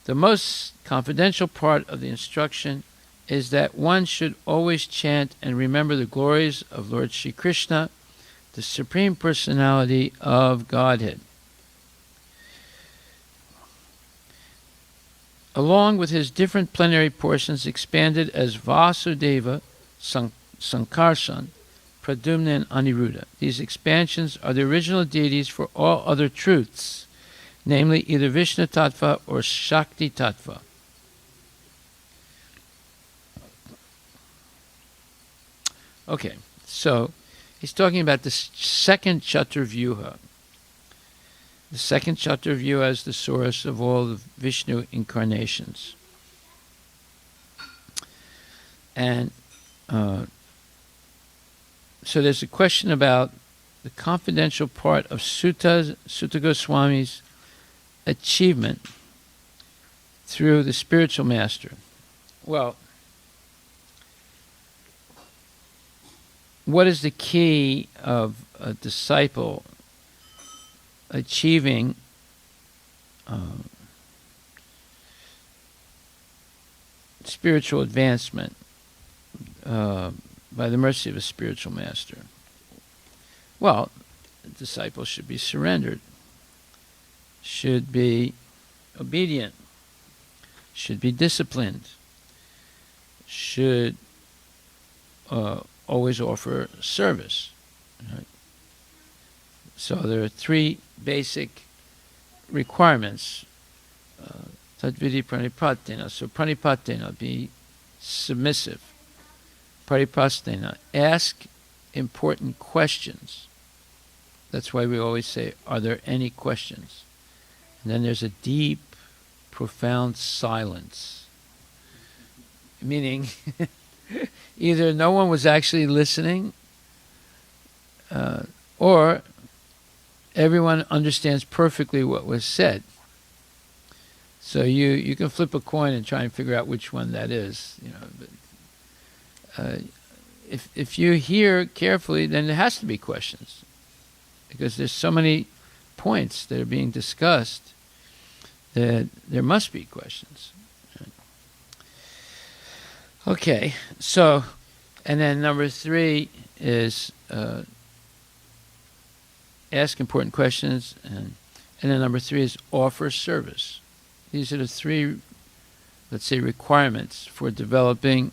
The most confidential part of the instruction is that one should always chant and remember the glories of Lord Shri Krishna, the Supreme Personality of Godhead, along with his different plenary portions expanded as Vasudeva, Sankarshan, Pradyumna, and Aniruddha. These expansions are the original deities for all other truths, namely either Vishnu Tattva or Shakti Tattva. Okay, so he's talking about the second Chaturvyuha. The second Chaturvyuha is the source of all the Vishnu incarnations. And so there's a question about the confidential part of Sutta Goswami's achievement through the spiritual master. Well, what is the key of a disciple achieving spiritual advancement by the mercy of a spiritual master? Well, the disciple should be surrendered, should be obedient, should be disciplined, should always offer service. Right? So there are three basic requirements. Tadvidi pranipatena. So pranipatena, be submissive. Paripastena, ask important questions. That's why we always say, are there any questions? And then there's a deep, profound silence. Meaning, either no one was actually listening, or everyone understands perfectly what was said. So you can flip a coin and try and figure out which one that is. But, if you hear carefully, then there has to be questions, because there's so many points that are being discussed that there must be questions. Okay, so, and then number 3 is ask important questions, and then number 3 is offer service. These are the 3, let's say, requirements for developing,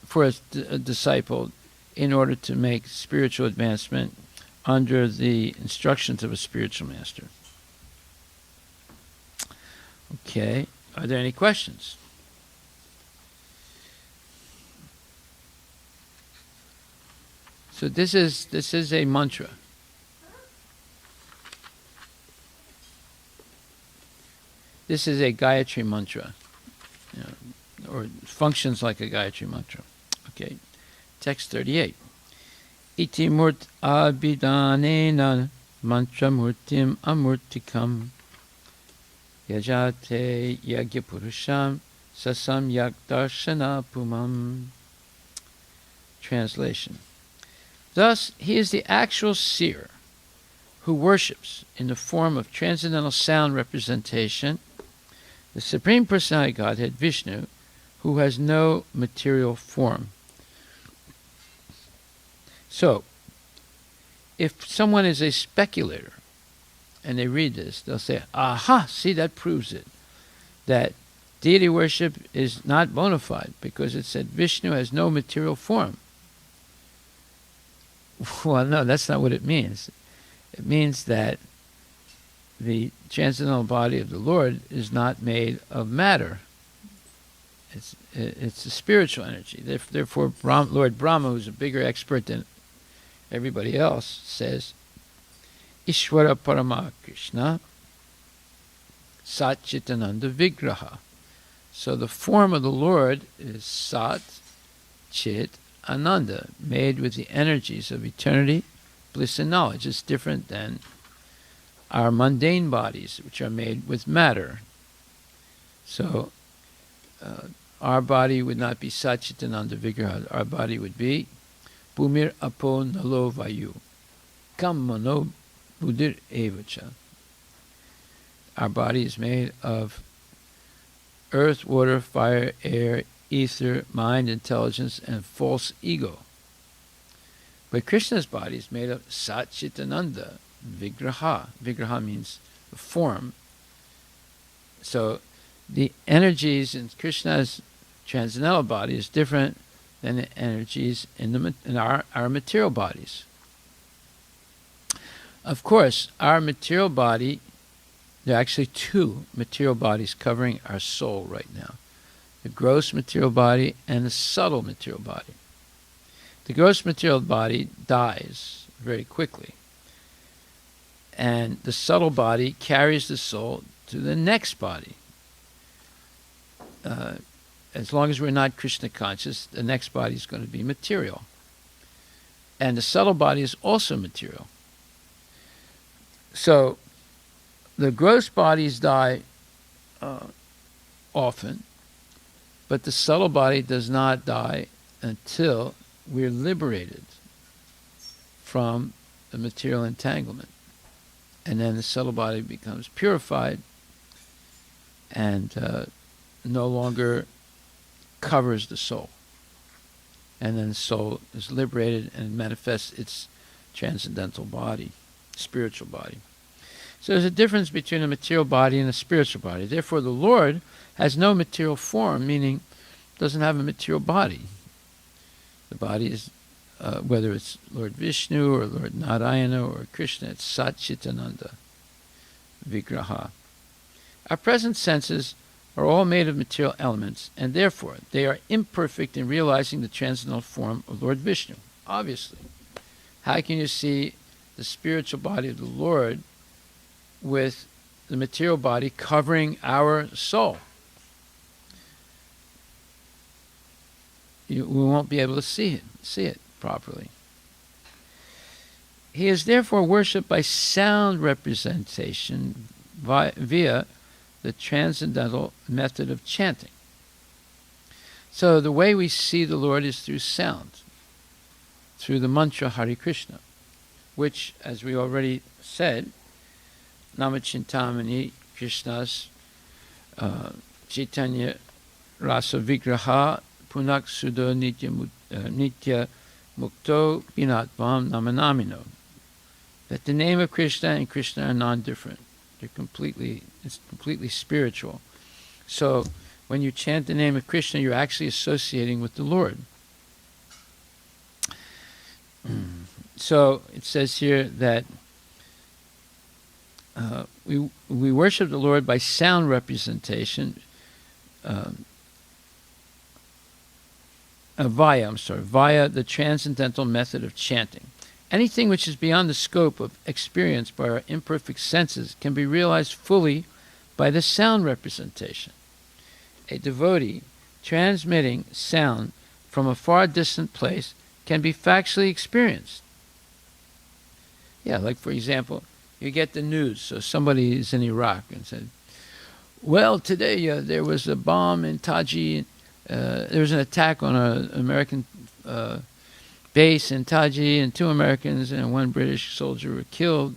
for a disciple in order to make spiritual advancement under the instructions of a spiritual master. Okay, are there any questions? So this is a mantra. This is a Gayatri mantra, or functions like a Gayatri mantra. Okay, text 38. Iti murt abhidanena mantra murtim amurtikam yajate yagya purusham sasam yagdarshana pumam. Translation. Thus, he is the actual seer who worships in the form of transcendental sound representation the Supreme Personality of Godhead, Vishnu, who has no material form. So, if someone is a speculator and they read this, they'll say, aha, see, that proves it. That deity worship is not bona fide because it said Vishnu has no material form. Well, no, that's not what it means. It means that the transcendental body of the Lord is not made of matter. It's a spiritual energy. Therefore, Lord Brahma, who's a bigger expert than everybody else, says, Ishvara Parama Krishna Sat Chitananda Vigraha. So the form of the Lord is Sat Chit Ananda, made with the energies of eternity, bliss, and knowledge. It's different than our mundane bodies, which are made with matter. So our body would not be Satchitananda Vigraha. Our body would be Bhumir Apo Nalo Vayu Kam Mano Buddhir Evacha. Our body is made of earth, water, fire, air, ether, mind, intelligence, and false ego. But Krishna's body is made of Satchitananda Vigraha. Vigraha means the form. So the energies in Krishna's transcendental body is different than the energies in our material bodies. Of course, our material body, there are actually 2 material bodies covering our soul right now. The gross material body and the subtle material body. The gross material body dies very quickly. And the subtle body carries the soul to the next body. As long as we're not Krishna conscious, the next body is going to be material. And the subtle body is also material. So the gross bodies die often, but the subtle body does not die until we're liberated from the material entanglement. And then the subtle body becomes purified and no longer covers the soul. And then the soul is liberated and manifests its transcendental body, spiritual body. So there's a difference between a material body and a spiritual body. Therefore, the Lord has no material form, meaning doesn't have a material body. The body is, whether it's Lord Vishnu or Lord Narayana or Krishna, it's Sat Chitananda Vigraha. Our present senses are all made of material elements, and therefore they are imperfect in realizing the transcendental form of Lord Vishnu. Obviously, how can you see the spiritual body of the Lord with the material body covering our soul? We won't be able to see it properly. He is therefore worshipped by sound representation via the transcendental method of chanting. So the way we see the Lord is through sound, through the mantra Hare Krishna, which, as we already said, Namachintamani Krishnas Chaitanya Rasa Vigraha Punak Sudha Nitya Mukto Binatvam Namanamino. That the name of Krishna and Krishna are non-different. It's completely spiritual. So when you chant the name of Krishna, you're actually associating with the Lord. So it says here that we worship the Lord by sound representation via the transcendental method of chanting. Anything which is beyond the scope of experience by our imperfect senses can be realized fully by the sound representation. A devotee transmitting sound from a far distant place can be factually experienced. Yeah, like for example, you get the news. So somebody is in Iraq and said, well, today there was a bomb in Taji. There was an attack on an American base in Taji, and 2 Americans and 1 British soldier were killed.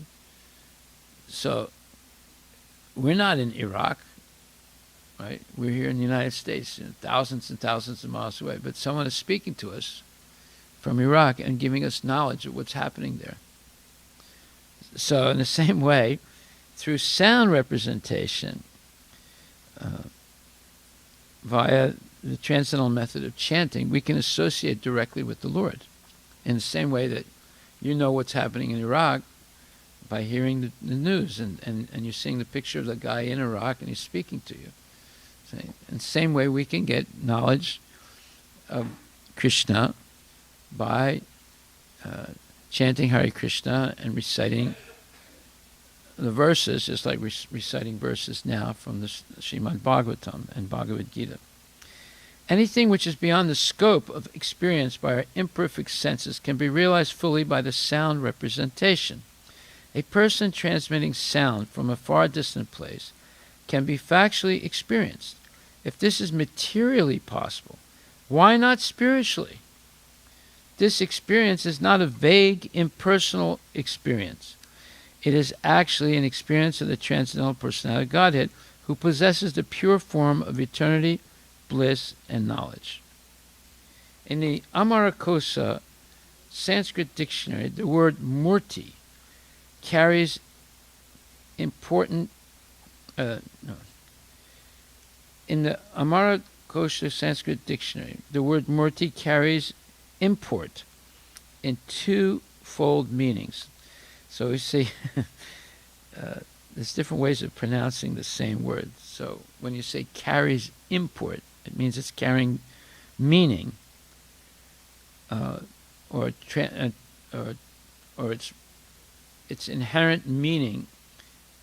So we're not in Iraq, right? We're here in the United States, thousands and thousands of miles away. But someone is speaking to us from Iraq and giving us knowledge of what's happening there. So in the same way, through sound representation, via the transcendental method of chanting, we can associate directly with the Lord. In the same way that you know what's happening in Iraq by hearing the news, and you're seeing the picture of the guy in Iraq and he's speaking to you. So in the same way, we can get knowledge of Krishna by chanting Hare Krishna and reciting the verses, just like reciting verses now from the Srimad Bhagavatam and Bhagavad Gita. Anything which is beyond the scope of experience by our imperfect senses can be realized fully by the sound representation. A person transmitting sound from a far distant place can be factually experienced. If this is materially possible, why not spiritually? This experience is not a vague, impersonal experience. It is actually an experience of the transcendental personality of Godhead, who possesses the pure form of eternity, bliss, and knowledge. In the Amarakosa Sanskrit dictionary, the word murti carries In the Amarakosha Sanskrit dictionary, the word murti carries import in 2-fold meanings. So we see there's different ways of pronouncing the same word. So when you say carries import, it means it's carrying meaning, or its inherent meaning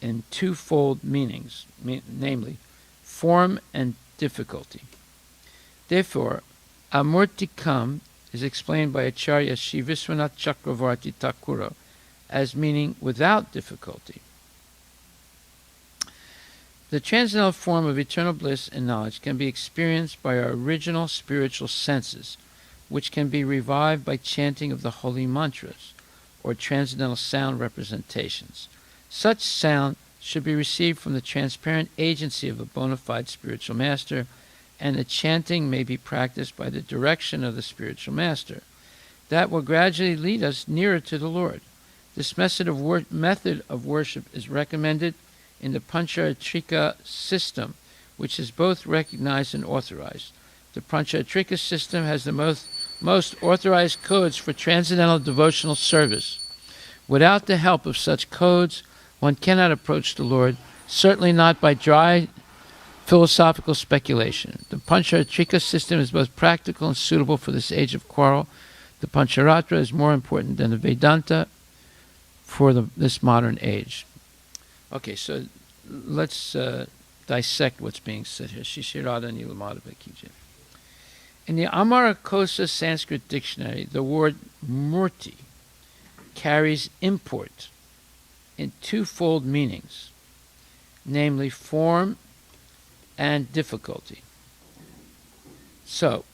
in 2-fold meanings, namely form and difficulty. Therefore, amurtikam is explained by Acharya Sri Viswanath Chakravarti Thakura as meaning without difficulty. The transcendental form of eternal bliss and knowledge can be experienced by our original spiritual senses, which can be revived by chanting of the holy mantras, or transcendental sound representations. Such sound should be received from the transparent agency of a bona fide spiritual master, and the chanting may be practiced by the direction of the spiritual master. That will gradually lead us nearer to the Lord. This method of worship is recommended in the Panchatrika system, which is both recognized and authorized. The Panchatrika system has the most authorized codes for transcendental devotional service. Without the help of such codes, one cannot approach the Lord, certainly not by dry philosophical speculation. The Panchatrika system is both practical and suitable for this age of quarrel. The Pancharatra is more important than the Vedanta for this modern age. Okay, so let's dissect what's being said here. Shishirada Nilamadava Kijay. In the Amarakosa Sanskrit dictionary, the word murti carries import in twofold meanings, namely form and difficulty. So,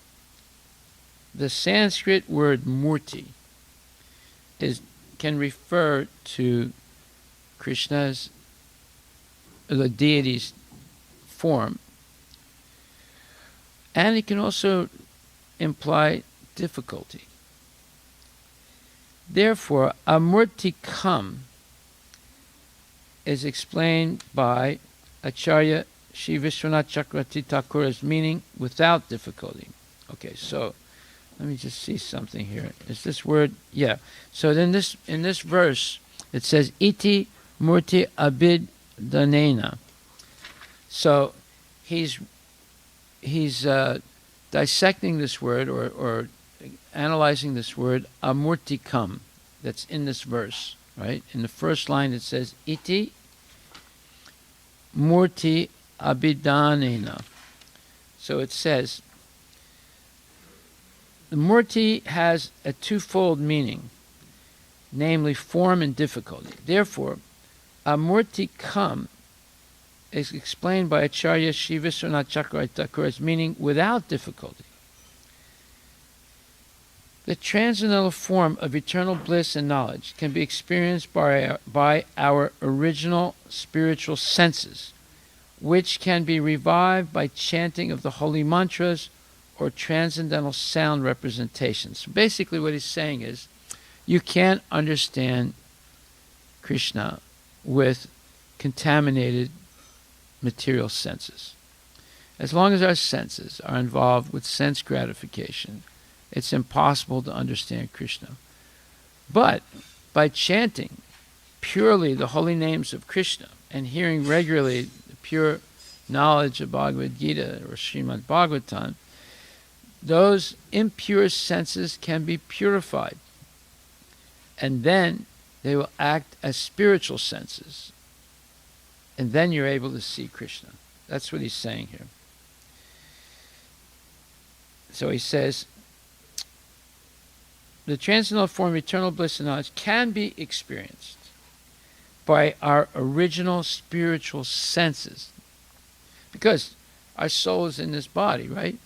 the Sanskrit word murti can refer to Krishna's, the deity's form, and it can also imply difficulty. Therefore, amurtikam is explained by Acharya Sri Vishwanath Chakravarti Thakura's meaning without difficulty. Okay, so let me just see something here. Is this word? Yeah. So in this verse, it says iti murti abhidanena. So he's dissecting this word or analyzing this word amurtikam that's in this verse, right? In the first line it says iti murti abhidanena. So it says the murti has a twofold meaning, namely form and difficulty. Therefore, amurtikam is explained by Acharya Sri Vishwanath Chakravarti Thakura's meaning without difficulty. The transcendental form of eternal bliss and knowledge can be experienced by our original spiritual senses, which can be revived by chanting of the holy mantras or transcendental sound representations. Basically what he's saying is, you can't understand Krishna with contaminated material senses. As long as our senses are involved with sense gratification, it's impossible to understand Krishna. But by chanting purely the holy names of Krishna and hearing regularly the pure knowledge of Bhagavad Gita or Srimad Bhagavatam, those impure senses can be purified. And then they will act as spiritual senses. And then you're able to see Krishna. That's what he's saying here. So he says, the transcendental form of eternal bliss and knowledge can be experienced by our original spiritual senses. Because our soul is in this body, right?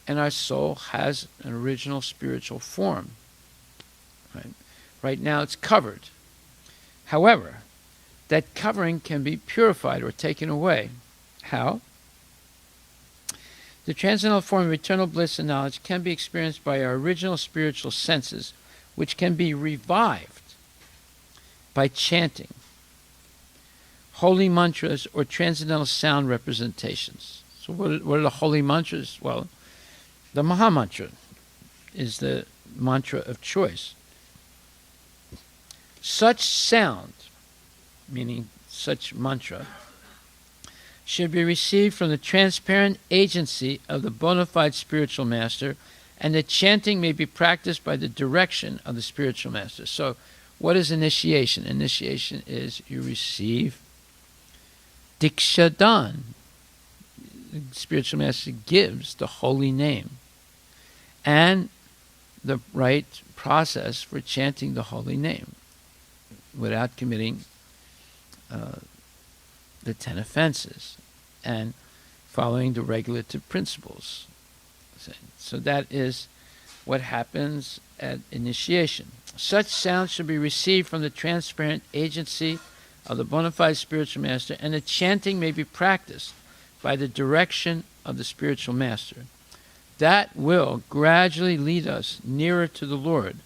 And our soul has an original spiritual form. Right now it's covered. However, that covering can be purified or taken away. How? The transcendental form of eternal bliss and knowledge can be experienced by our original spiritual senses, which can be revived by chanting holy mantras or transcendental sound representations. So what are the holy mantras? Well, the Maha Mantra is the mantra of choice. Such sound, meaning such mantra, should be received from the transparent agency of the bona fide spiritual master, and the chanting may be practiced by the direction of the spiritual master. So what is initiation? Initiation is you receive Diksha Dan. The spiritual master gives the holy name and the right process for chanting the holy name without committing the 10 offenses and following the regulative principles. So that is what happens at initiation. Such sounds should be received from the transparent agency of the bona fide spiritual master, and the chanting may be practiced by the direction of the spiritual master. That will gradually lead us nearer to the Lord.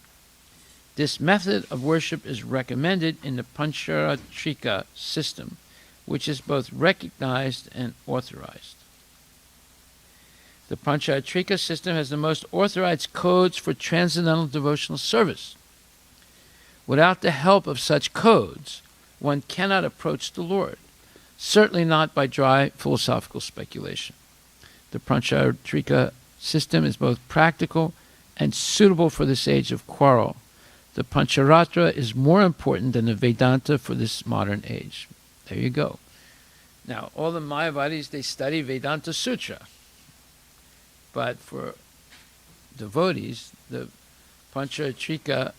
This method of worship is recommended in the Pancharatrika system, which is both recognized and authorized. The Pancharatrika system has the most authorized codes for transcendental devotional service. Without the help of such codes, one cannot approach the Lord, certainly not by dry philosophical speculation. The Pancharatrika system is both practical and suitable for this age of quarrel. The Pancharatra is more important than the Vedanta for this modern age. There you go. Now, all the Mayavadis, they study Vedanta Sutra. But for devotees, the Pancharatrika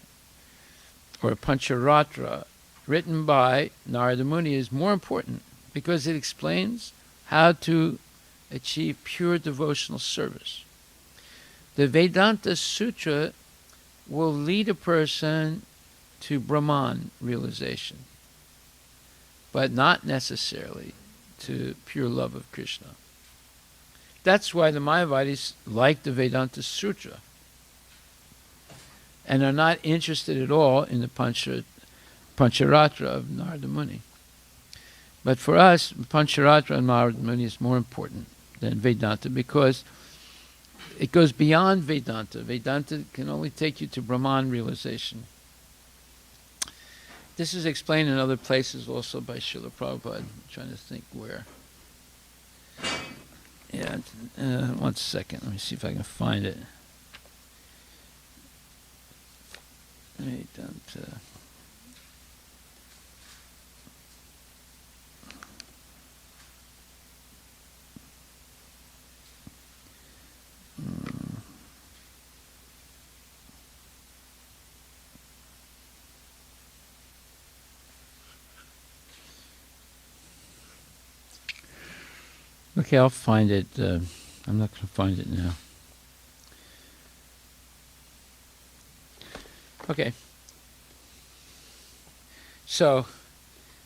or Pancharatra written by Narada Muni is more important because it explains how to achieve pure devotional service. The Vedanta Sutra will lead a person to Brahman realization, but not necessarily to pure love of Krishna. That's why the Mayavadis like the Vedanta Sutra and are not interested at all in the Pancharatra of Narada Muni. But for us, Pancharatra of Narada Muni is more important than Vedanta because it goes beyond Vedanta. Vedanta can only take you to Brahman realization. This is explained in other places also by Srila Prabhupada. I'm trying to think where. Yeah, 1 second. Let me see if I can find it. Vedanta. Okay, I'll find it. I'm not going to find it now. Okay. So,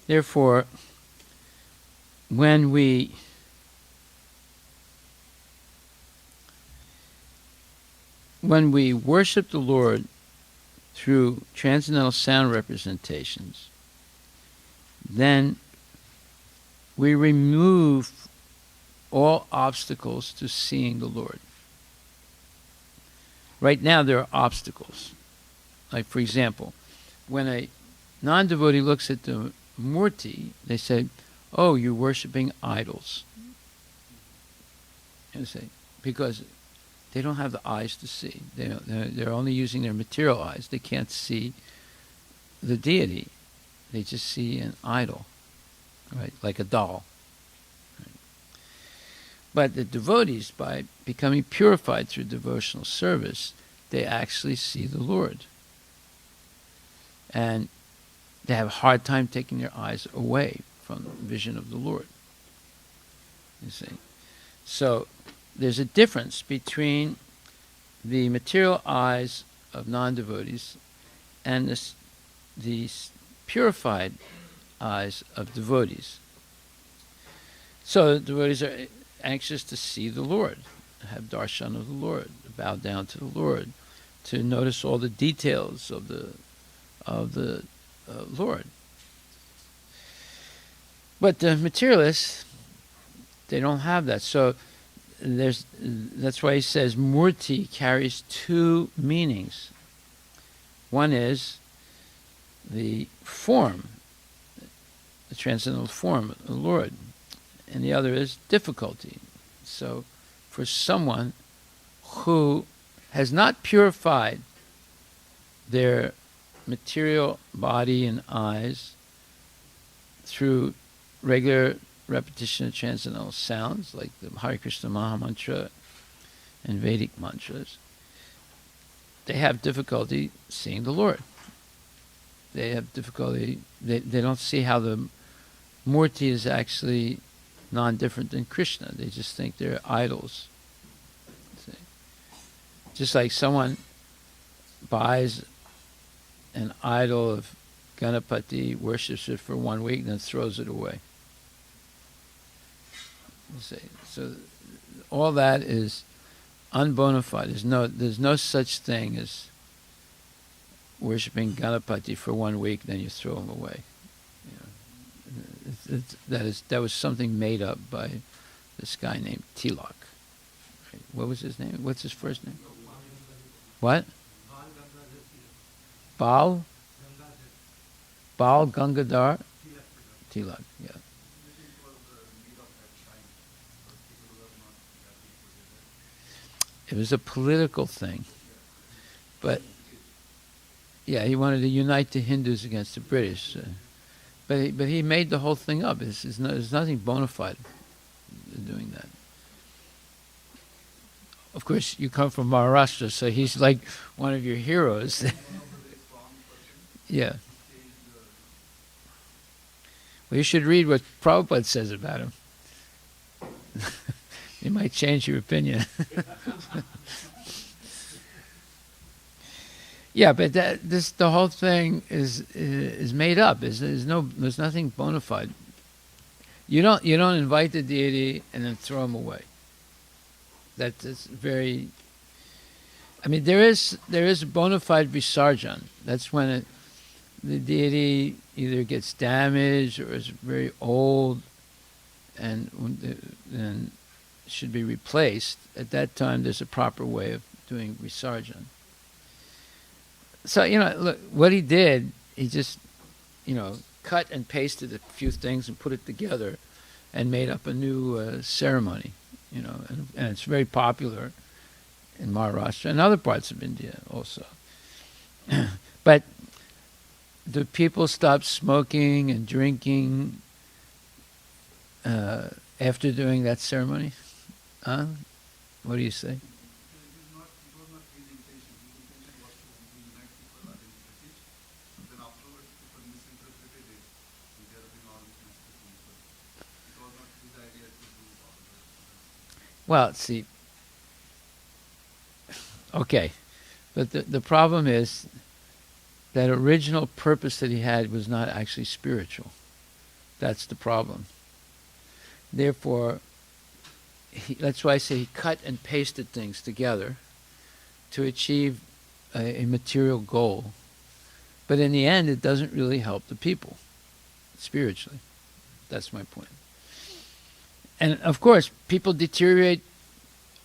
therefore, when we worship the Lord through transcendental sound representations, then we remove all obstacles to seeing the Lord. Right now there are obstacles. Like, for example, when a non-devotee looks at the Murti, they say, oh, you're worshipping idols. And say, because they don't have the eyes to see. They're only using their material eyes. They can't see the deity. They just see an idol, right? Like a doll. But the devotees, by becoming purified through devotional service, they actually see the Lord. And they have a hard time taking their eyes away from the vision of the Lord. You see? So there's a difference between the material eyes of non-devotees and the purified eyes of devotees. So the devotees are anxious to see the Lord, have darshan of the Lord, bow down to the Lord, to notice all the details of the Lord. But the materialists, they don't have that. So that's why he says Murti carries two meanings. One is the form, the transcendental form of the Lord, and the other is difficulty. So for someone who has not purified their material body and eyes through regular repetition of transcendental sounds like the Hare Krishna Maha Mantra and Vedic mantras, they have difficulty seeing the Lord. They have difficulty, they don't see how the Murti is actually non-different than Krishna. They just think they're idols. See? Just like someone buys an idol of Ganapati, worships it for 1 week, and then throws it away. You see, so all that is unbona fide. There's no such thing as worshipping Ganapati for 1 week, then you throw him away. You know, that was something made up by this guy named Tilak. Right? What was his name? What's his first name? What? Baal Gangadhar Tilak. Yeah. It was a political thing, but yeah, he wanted to unite the Hindus against the British. But he made the whole thing up. There's nothing bona fide in doing that. Of course, you come from Maharashtra, so he's like one of your heroes. Yeah. Well, you should read what Prabhupada says about him. You might change your opinion. Yeah, but the whole thing is made up. There's nothing bona fide. You don't invite the deity and then throw him away. That's very. I mean, there is a bona fide visarjan. That's when the deity either gets damaged or is very old, and should be replaced. At that time, there's a proper way of doing visarjan. So, look, what he did, he just, cut and pasted a few things and put it together and made up a new ceremony, and it's very popular in Maharashtra and other parts of India also. But do people stop smoking and drinking after doing that ceremony? Huh? What do you say? Well, see, okay, but the problem is that original purpose that he had was not actually spiritual. That's the problem. Therefore, that's why I say he cut and pasted things together to achieve a material goal. But in the end, it doesn't really help the people spiritually. That's my point. And of course, people deteriorate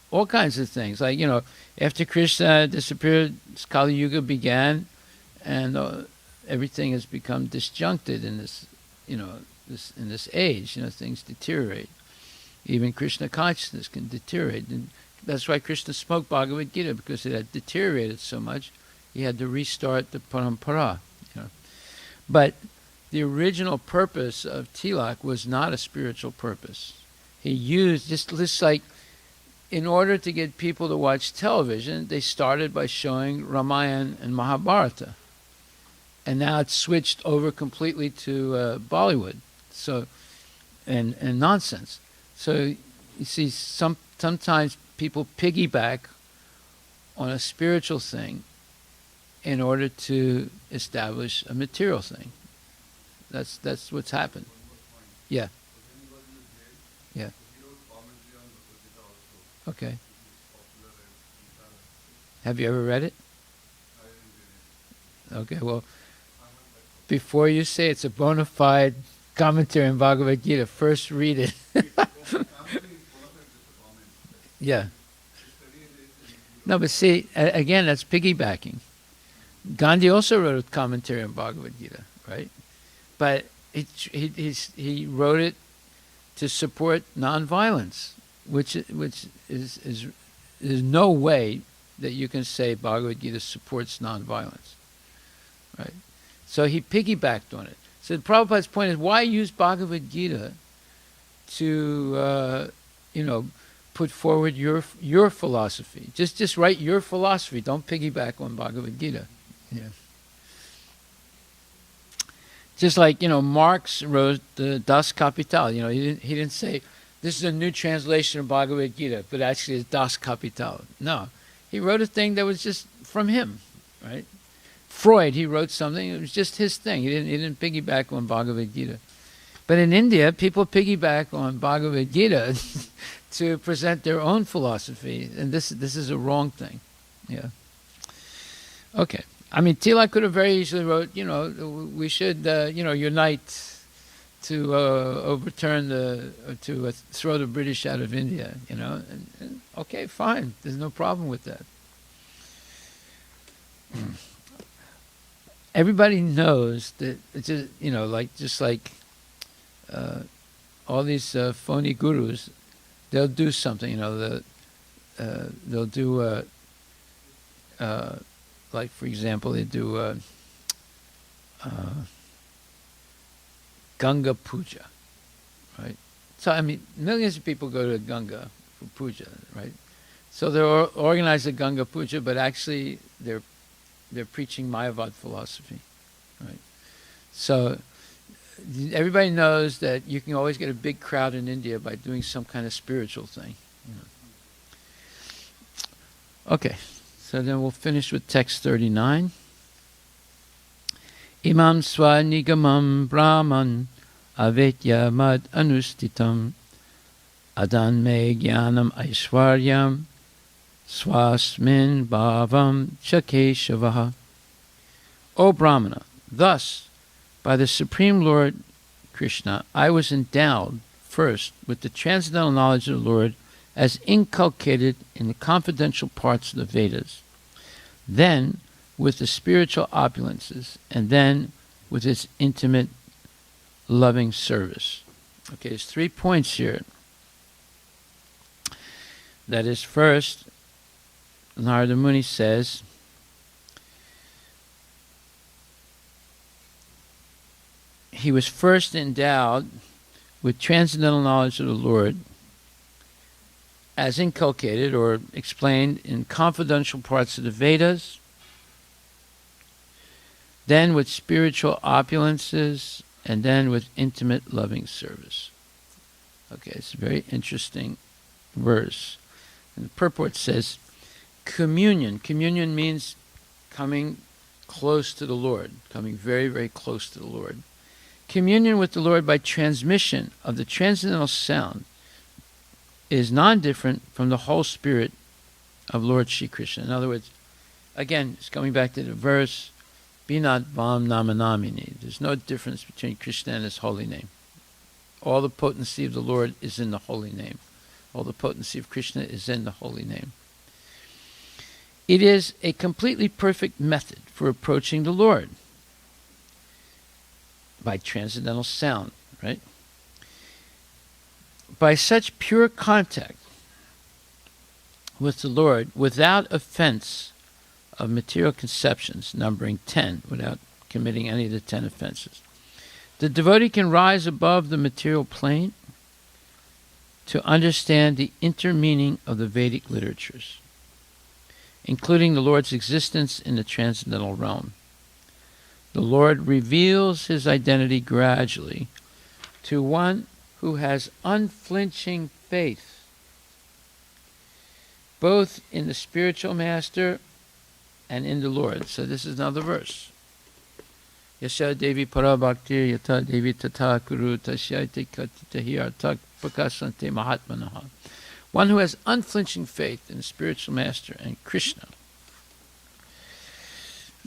all kinds of things. Like, after Krishna disappeared, Kali Yuga began, and everything has become disjuncted in this, in this age. Things deteriorate. Even Krishna consciousness can deteriorate. And that's why Krishna spoke Bhagavad Gita, because it had deteriorated so much. He had to restart the parampara. But the original purpose of Tilak was not a spiritual purpose. He used, just like, in order to get people to watch television, they started by showing Ramayana and Mahabharata. And now it's switched over completely to Bollywood, and nonsense. So you see, sometimes people piggyback on a spiritual thing in order to establish a material thing. That's what's happened. Yeah. Yeah. Okay. Have you ever read it? Okay, well, before you say it's a bona fide commentary on Bhagavad Gita, first read it. Yeah. No, but see, again, that's piggybacking. Gandhi also wrote a commentary on Bhagavad Gita, right? But he wrote it to support nonviolence, which is no way that you can say Bhagavad Gita supports nonviolence, right? So he piggybacked on it. So Prabhupada's point is, why use Bhagavad Gita to, put forward your philosophy? Just write your philosophy. Don't piggyback on Bhagavad Gita. Yeah. Just like, Marx wrote the Das Kapital. He didn't say, this is a new translation of Bhagavad Gita, but actually it's Das Kapital. No. He wrote a thing that was just from him, right? Freud, he wrote something. It was just his thing. He didn't piggyback on Bhagavad Gita. But in India, people piggyback on Bhagavad Gita to present their own philosophy, and this is a wrong thing. Yeah. Okay. I mean, Tilak could have very easily wrote, we should, unite to overturn to throw the British out of India, And, okay, fine. There's no problem with that. Everybody knows that it's just like all these phony gurus, they'll do something. They'll do like, for example, they do Ganga Puja, right? So I mean, millions of people go to Ganga for puja, right? So they organize a Ganga Puja, but actually they're preaching Mayavad philosophy, right? So everybody knows that you can always get a big crowd in India by doing some kind of spiritual thing. Okay, so then we'll finish with text 39. Imam swanigamam brahman avetya mad anustitam adan me jnanam aishwaryam swasmin bhavam chakeshavaha. O Brahmana, thus, by the Supreme Lord Krishna, I was endowed first with the transcendental knowledge of the Lord as inculcated in the confidential parts of the Vedas, then with the spiritual opulences, and then with its intimate, loving service. Okay, there's 3 points here. That is, first, Narada Muni says, he was first endowed with transcendental knowledge of the Lord as inculcated or explained in confidential parts of the Vedas, then with spiritual opulences, and then with intimate loving service. Okay, it's a very interesting verse. And the purport says, communion. Communion means coming close to the Lord, coming very, very close to the Lord. Communion with the Lord by transmission of the transcendental sound is non-different from the whole spirit of Lord Shri Krishna. In other words, again, it's coming back to the verse, Binat Vam Namanamini. There's no difference between Krishna and his holy name. All the potency of the Lord is in the holy name. All the potency of Krishna is in the holy name. It is a completely perfect method for approaching the Lord by transcendental sound, right? By such pure contact with the Lord, without offense of material conceptions, numbering 10, without committing any of the 10 offenses, the devotee can rise above the material plane to understand the intermeaning of the Vedic literatures, including the Lord's existence in the transcendental realm. The Lord reveals his identity gradually to one who has unflinching faith, both in the spiritual master and in the Lord. So this is another verse. Yasha Devi Parabhaktir Yata Devi Tata Kuru Tashyate Katitahi Artak Prakasante Mahatmanaha. One who has unflinching faith in the spiritual master and Krishna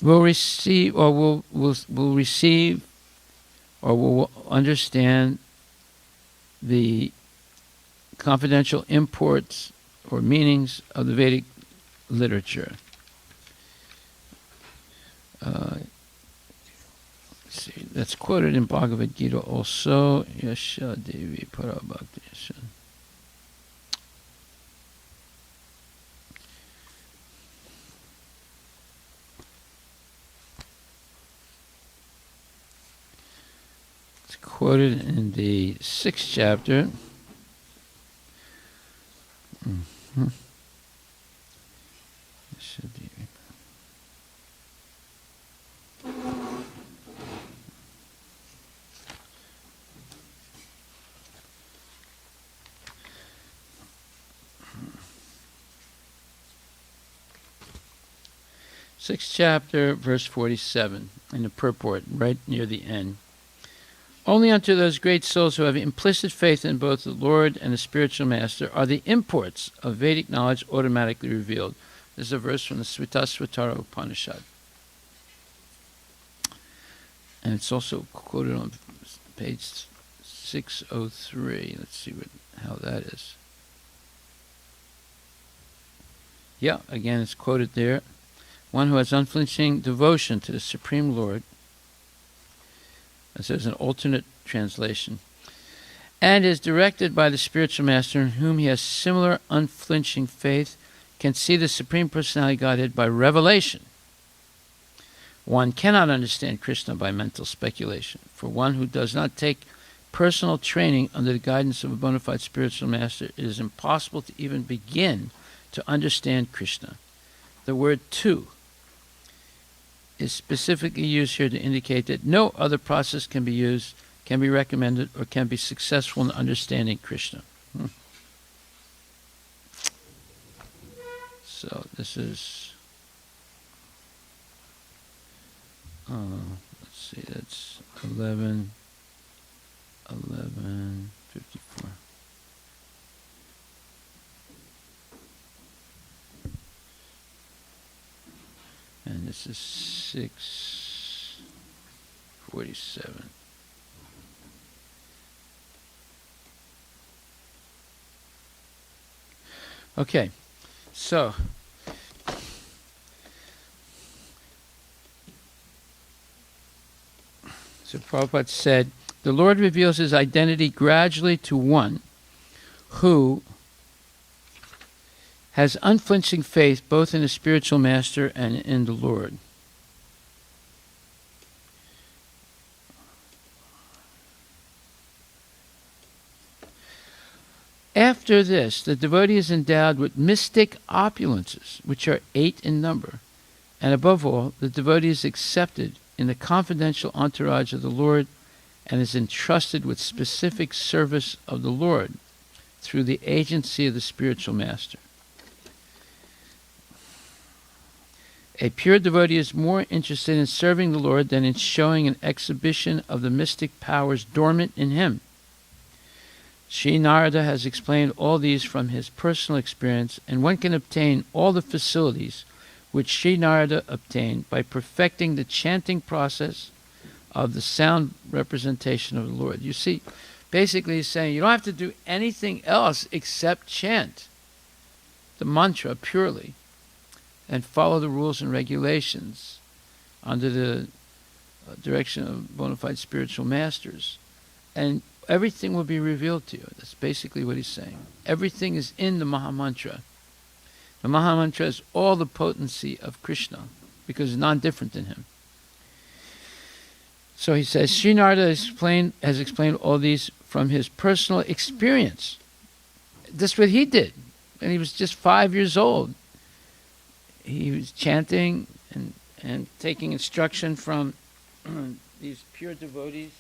will receive or will receive or will understand the confidential imports or meanings of the Vedic literature. Let's see, that's quoted in Bhagavad Gita also. Yasha Devi Parabhakti Yasha. It's quoted in the 6th chapter. Yasha Devi. 6th chapter, verse 47, in the purport, right near the end. Only unto those great souls who have implicit faith in both the Lord and the spiritual master are the imports of Vedic knowledge automatically revealed. This is a verse from the Svitasvatara Upanishad. And it's also quoted on page 603. Let's see how that is. Yeah, again, it's quoted there. One who has unflinching devotion to the Supreme Lord. This is an alternate translation. And is directed by the spiritual master in whom he has similar unflinching faith, can see the Supreme Personality Godhead by revelation. One cannot understand Krishna by mental speculation. For one who does not take personal training under the guidance of a bona fide spiritual master, it is impossible to even begin to understand Krishna. The word "to" is specifically used here to indicate that no other process can be used, can be recommended, or can be successful in understanding Krishna. So this is, let's see, that's 11:54. And this is 6:47. Okay, so Prabhupada said, the Lord reveals his identity gradually to one who has unflinching faith both in the spiritual master and in the Lord. After this, the devotee is endowed with mystic opulences, which are 8 in number. And above all, the devotee is accepted in the confidential entourage of the Lord and is entrusted with specific service of the Lord through the agency of the spiritual master. A pure devotee is more interested in serving the Lord than in showing an exhibition of the mystic powers dormant in him. Sri Narada has explained all these from his personal experience, and one can obtain all the facilities which Sri Narada obtained by perfecting the chanting process of the sound representation of the Lord. You see, basically he's saying you don't have to do anything else except chant the mantra purely and follow the rules and regulations under the direction of bona fide spiritual masters. And everything will be revealed to you. That's basically what he's saying. Everything is in the Mahamantra. The Mahamantra is all the potency of Krishna because it's non-different than him. So he says, Sri Narada has explained all these from his personal experience. That's what he did. And he was just 5 years old. He was chanting and taking instruction from these pure devotees.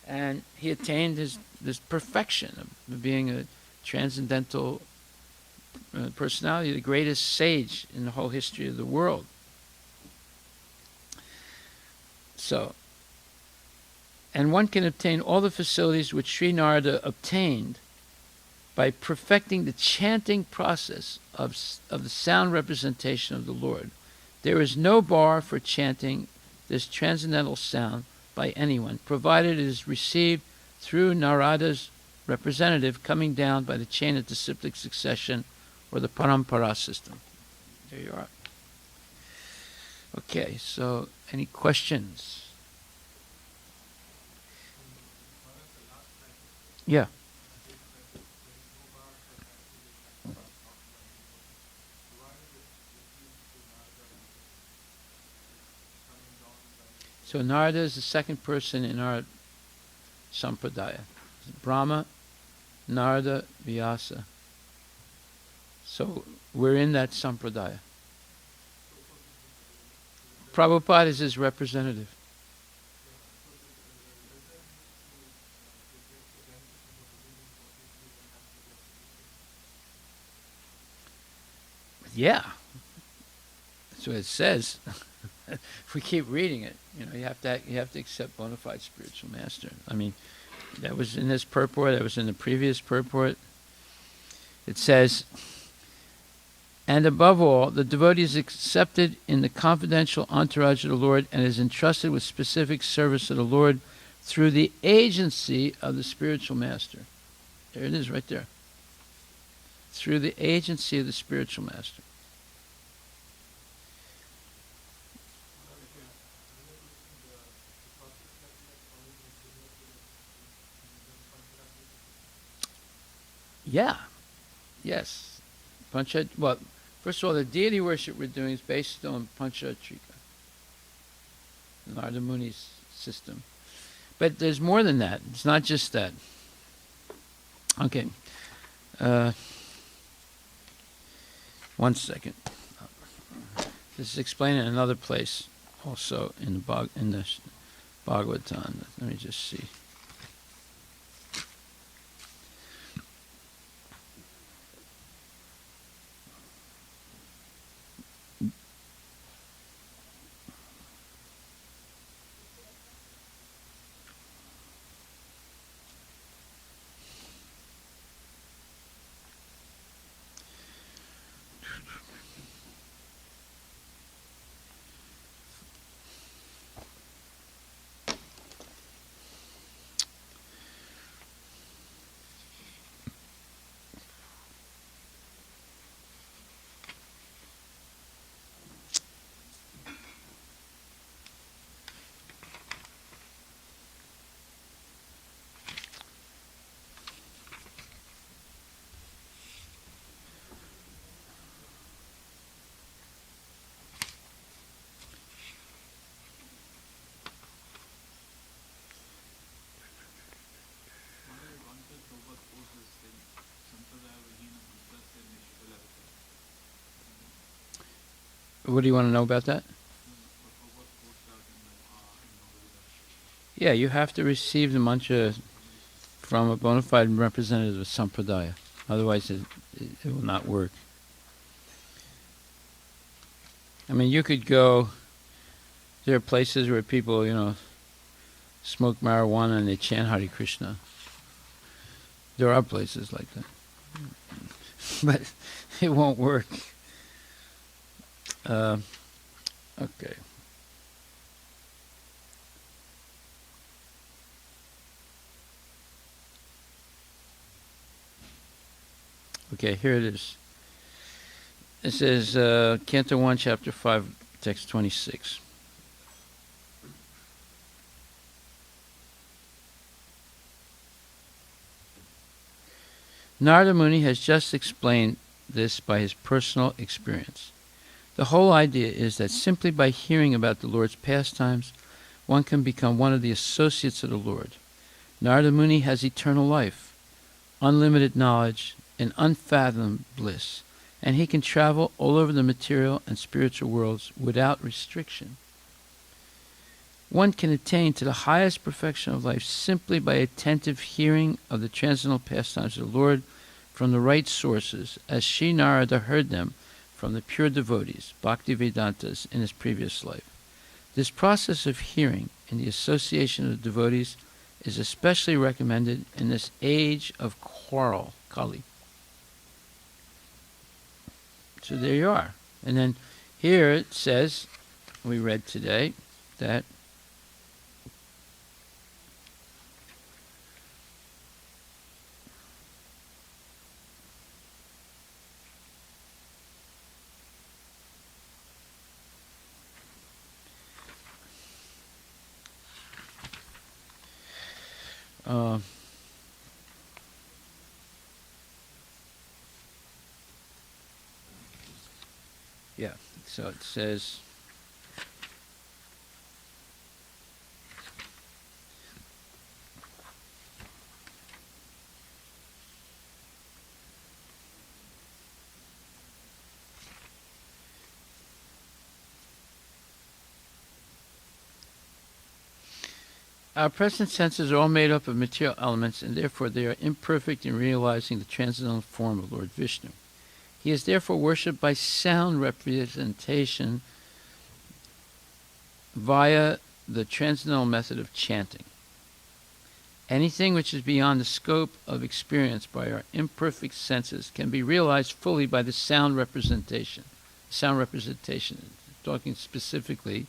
And he attained this perfection of being a transcendental personality, the greatest sage in the whole history of the world. So, and one can obtain all the facilities which Sri Narada obtained by perfecting the chanting process of the sound representation of the Lord. There is no bar for chanting this transcendental sound by anyone, provided it is received through Narada's representative coming down by the chain of disciplic succession or the parampara system. There you are. Okay, so any questions? Yeah. So Narada is the second person in our sampradaya. Brahma, Narada, Vyasa. So we're in that sampradaya. Prabhupada is his representative. Yeah. That's what it says. If we keep reading it, you have to accept bona fide spiritual master. I mean, that was in this purport. That was in the previous purport. It says, and above all, the devotee is accepted in the confidential entourage of the Lord and is entrusted with specific service of the Lord through the agency of the spiritual master. There it is right there. Through the agency of the spiritual master. Yeah. Yes. Well, first of all, the deity worship we're doing is based on Panchatrika, Narada Muni's system. But there's more than that. It's not just that. Okay. One second. This is explained in another place also in the Bhagavatam. Let me just see. What do you want to know about that? Yeah, you have to receive the mantra from a bona fide representative of Sampradaya. Otherwise, it will not work. I mean, you could go... There are places where people, smoke marijuana and they chant Hare Krishna. There are places like that. But it won't work. Okay. Okay, here it is. It says, Canto 1, Chapter 5, Text 26. Narada Muni has just explained this by his personal experience. The whole idea is that simply by hearing about the Lord's pastimes, one can become one of the associates of the Lord. Narada Muni has eternal life, unlimited knowledge, and unfathomed bliss, and he can travel all over the material and spiritual worlds without restriction. One can attain to the highest perfection of life simply by attentive hearing of the transcendental pastimes of the Lord from the right sources, as Sri Narada heard them from the pure devotees, Bhaktivedantas, in his previous life. This process of hearing and the association of the devotees is especially recommended in this age of quarrel, Kali. So there you are. And then here it says, we read today, that yeah, so it says, our present senses are all made up of material elements, and therefore they are imperfect in realizing the transcendental form of Lord Vishnu. He is therefore worshipped by sound representation via the transcendental method of chanting. Anything which is beyond the scope of experience by our imperfect senses can be realized fully by the sound representation. Sound representation, talking specifically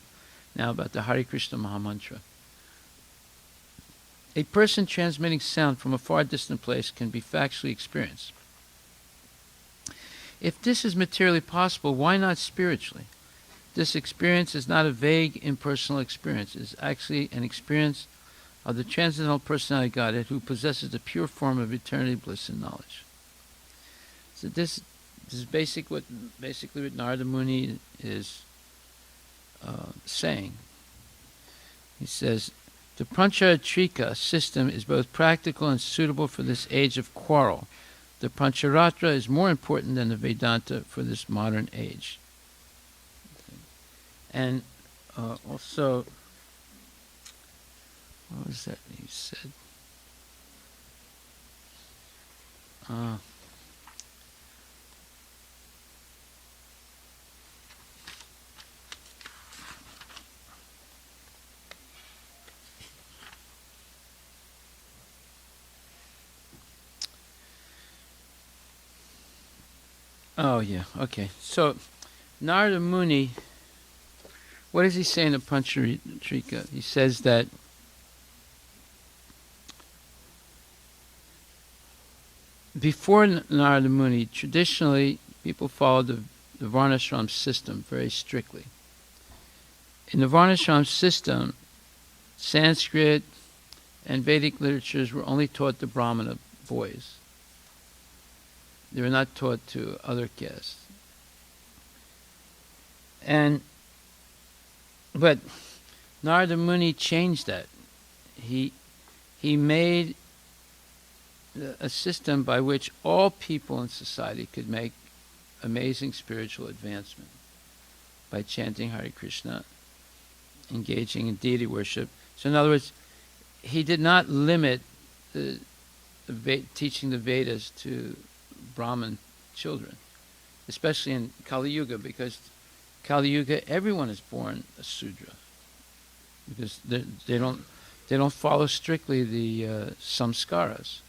now about the Hare Krishna Mahamantra. A person transmitting sound from a far distant place can be factually experienced. If this is materially possible, why not spiritually? This experience is not a vague, impersonal experience. It is actually an experience of the transcendental personality Godhead who possesses the pure form of eternity, bliss, and knowledge. So this is basically what Narada Muni is saying. He says, the Pancharatrika system is both practical and suitable for this age of quarrel. The Pancharatra is more important than the Vedanta for this modern age. And also, what was that he said? Oh, yeah, okay. So, Narada Muni, what does he say in the Pancharatrika? He says that before Narada Muni, traditionally, people followed the Varnashram system very strictly. In the Varnashram system, Sanskrit and Vedic literatures were only taught to Brahmana boys. They were not taught to other castes. But Narada Muni changed that. He made a system by which all people in society could make amazing spiritual advancement by chanting Hare Krishna, engaging in deity worship. So in other words, he did not limit teaching the Vedas to Brahmin children, especially in Kali Yuga, because Kali Yuga everyone is born a Sudra, because they don't follow strictly the samskaras,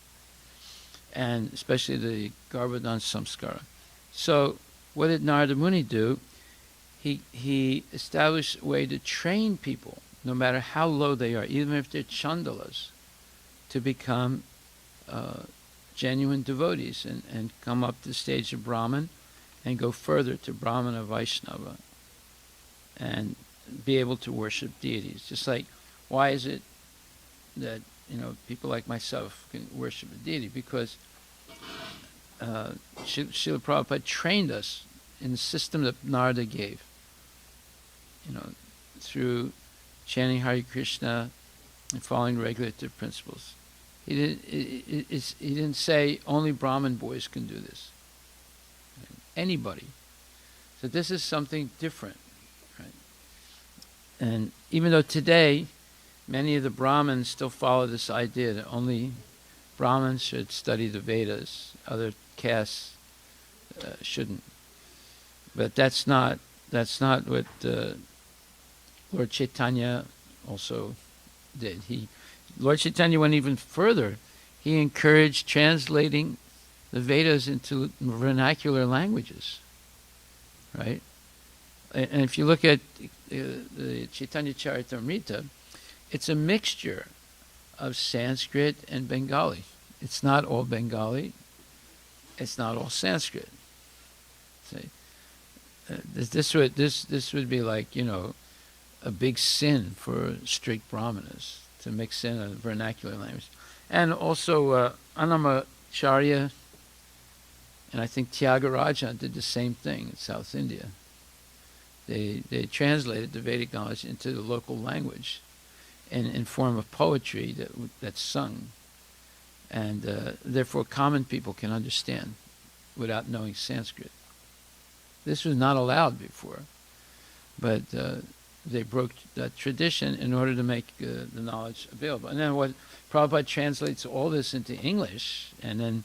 and especially the Garbhodhan samskara. So what did Narada Muni do? He established a way to train people, no matter how low they are, even if they're chandalas, to become genuine devotees and come up to the stage of Brahman and go further to Brahmana Vaishnava and be able to worship deities. Just like, why is it that people like myself can worship a deity? Because Srila Prabhupada trained us in the system that Narada gave, through chanting Hare Krishna and following regulative principles. He didn't say only Brahmin boys can do this. Anybody. So this is something different. Right? And even though today many of the Brahmins still follow this idea that only Brahmins should study the Vedas, other castes shouldn't. But that's not what Lord Chaitanya also did. Lord Chaitanya went even further. He encouraged translating the Vedas into vernacular languages, right? And if you look at the Chaitanya Charitamrita, it's a mixture of Sanskrit and Bengali. It's not all Bengali. It's not all Sanskrit. See, this would be like a big sin for strict Brahmanas to mix in a vernacular language. And also Annamacharya and I think Tyagaraja did the same thing in South India. They translated the Vedic knowledge into the local language in form of poetry that's sung. And therefore common people can understand without knowing Sanskrit. This was not allowed before, but they broke that tradition in order to make the knowledge available. And then what Prabhupada translates all this into English and then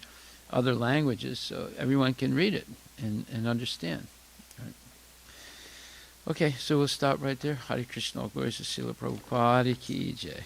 other languages so everyone can read it and understand. Right? Okay, so we'll stop right there. Hare Krishna, all glories to Srila Prabhupada ki jai.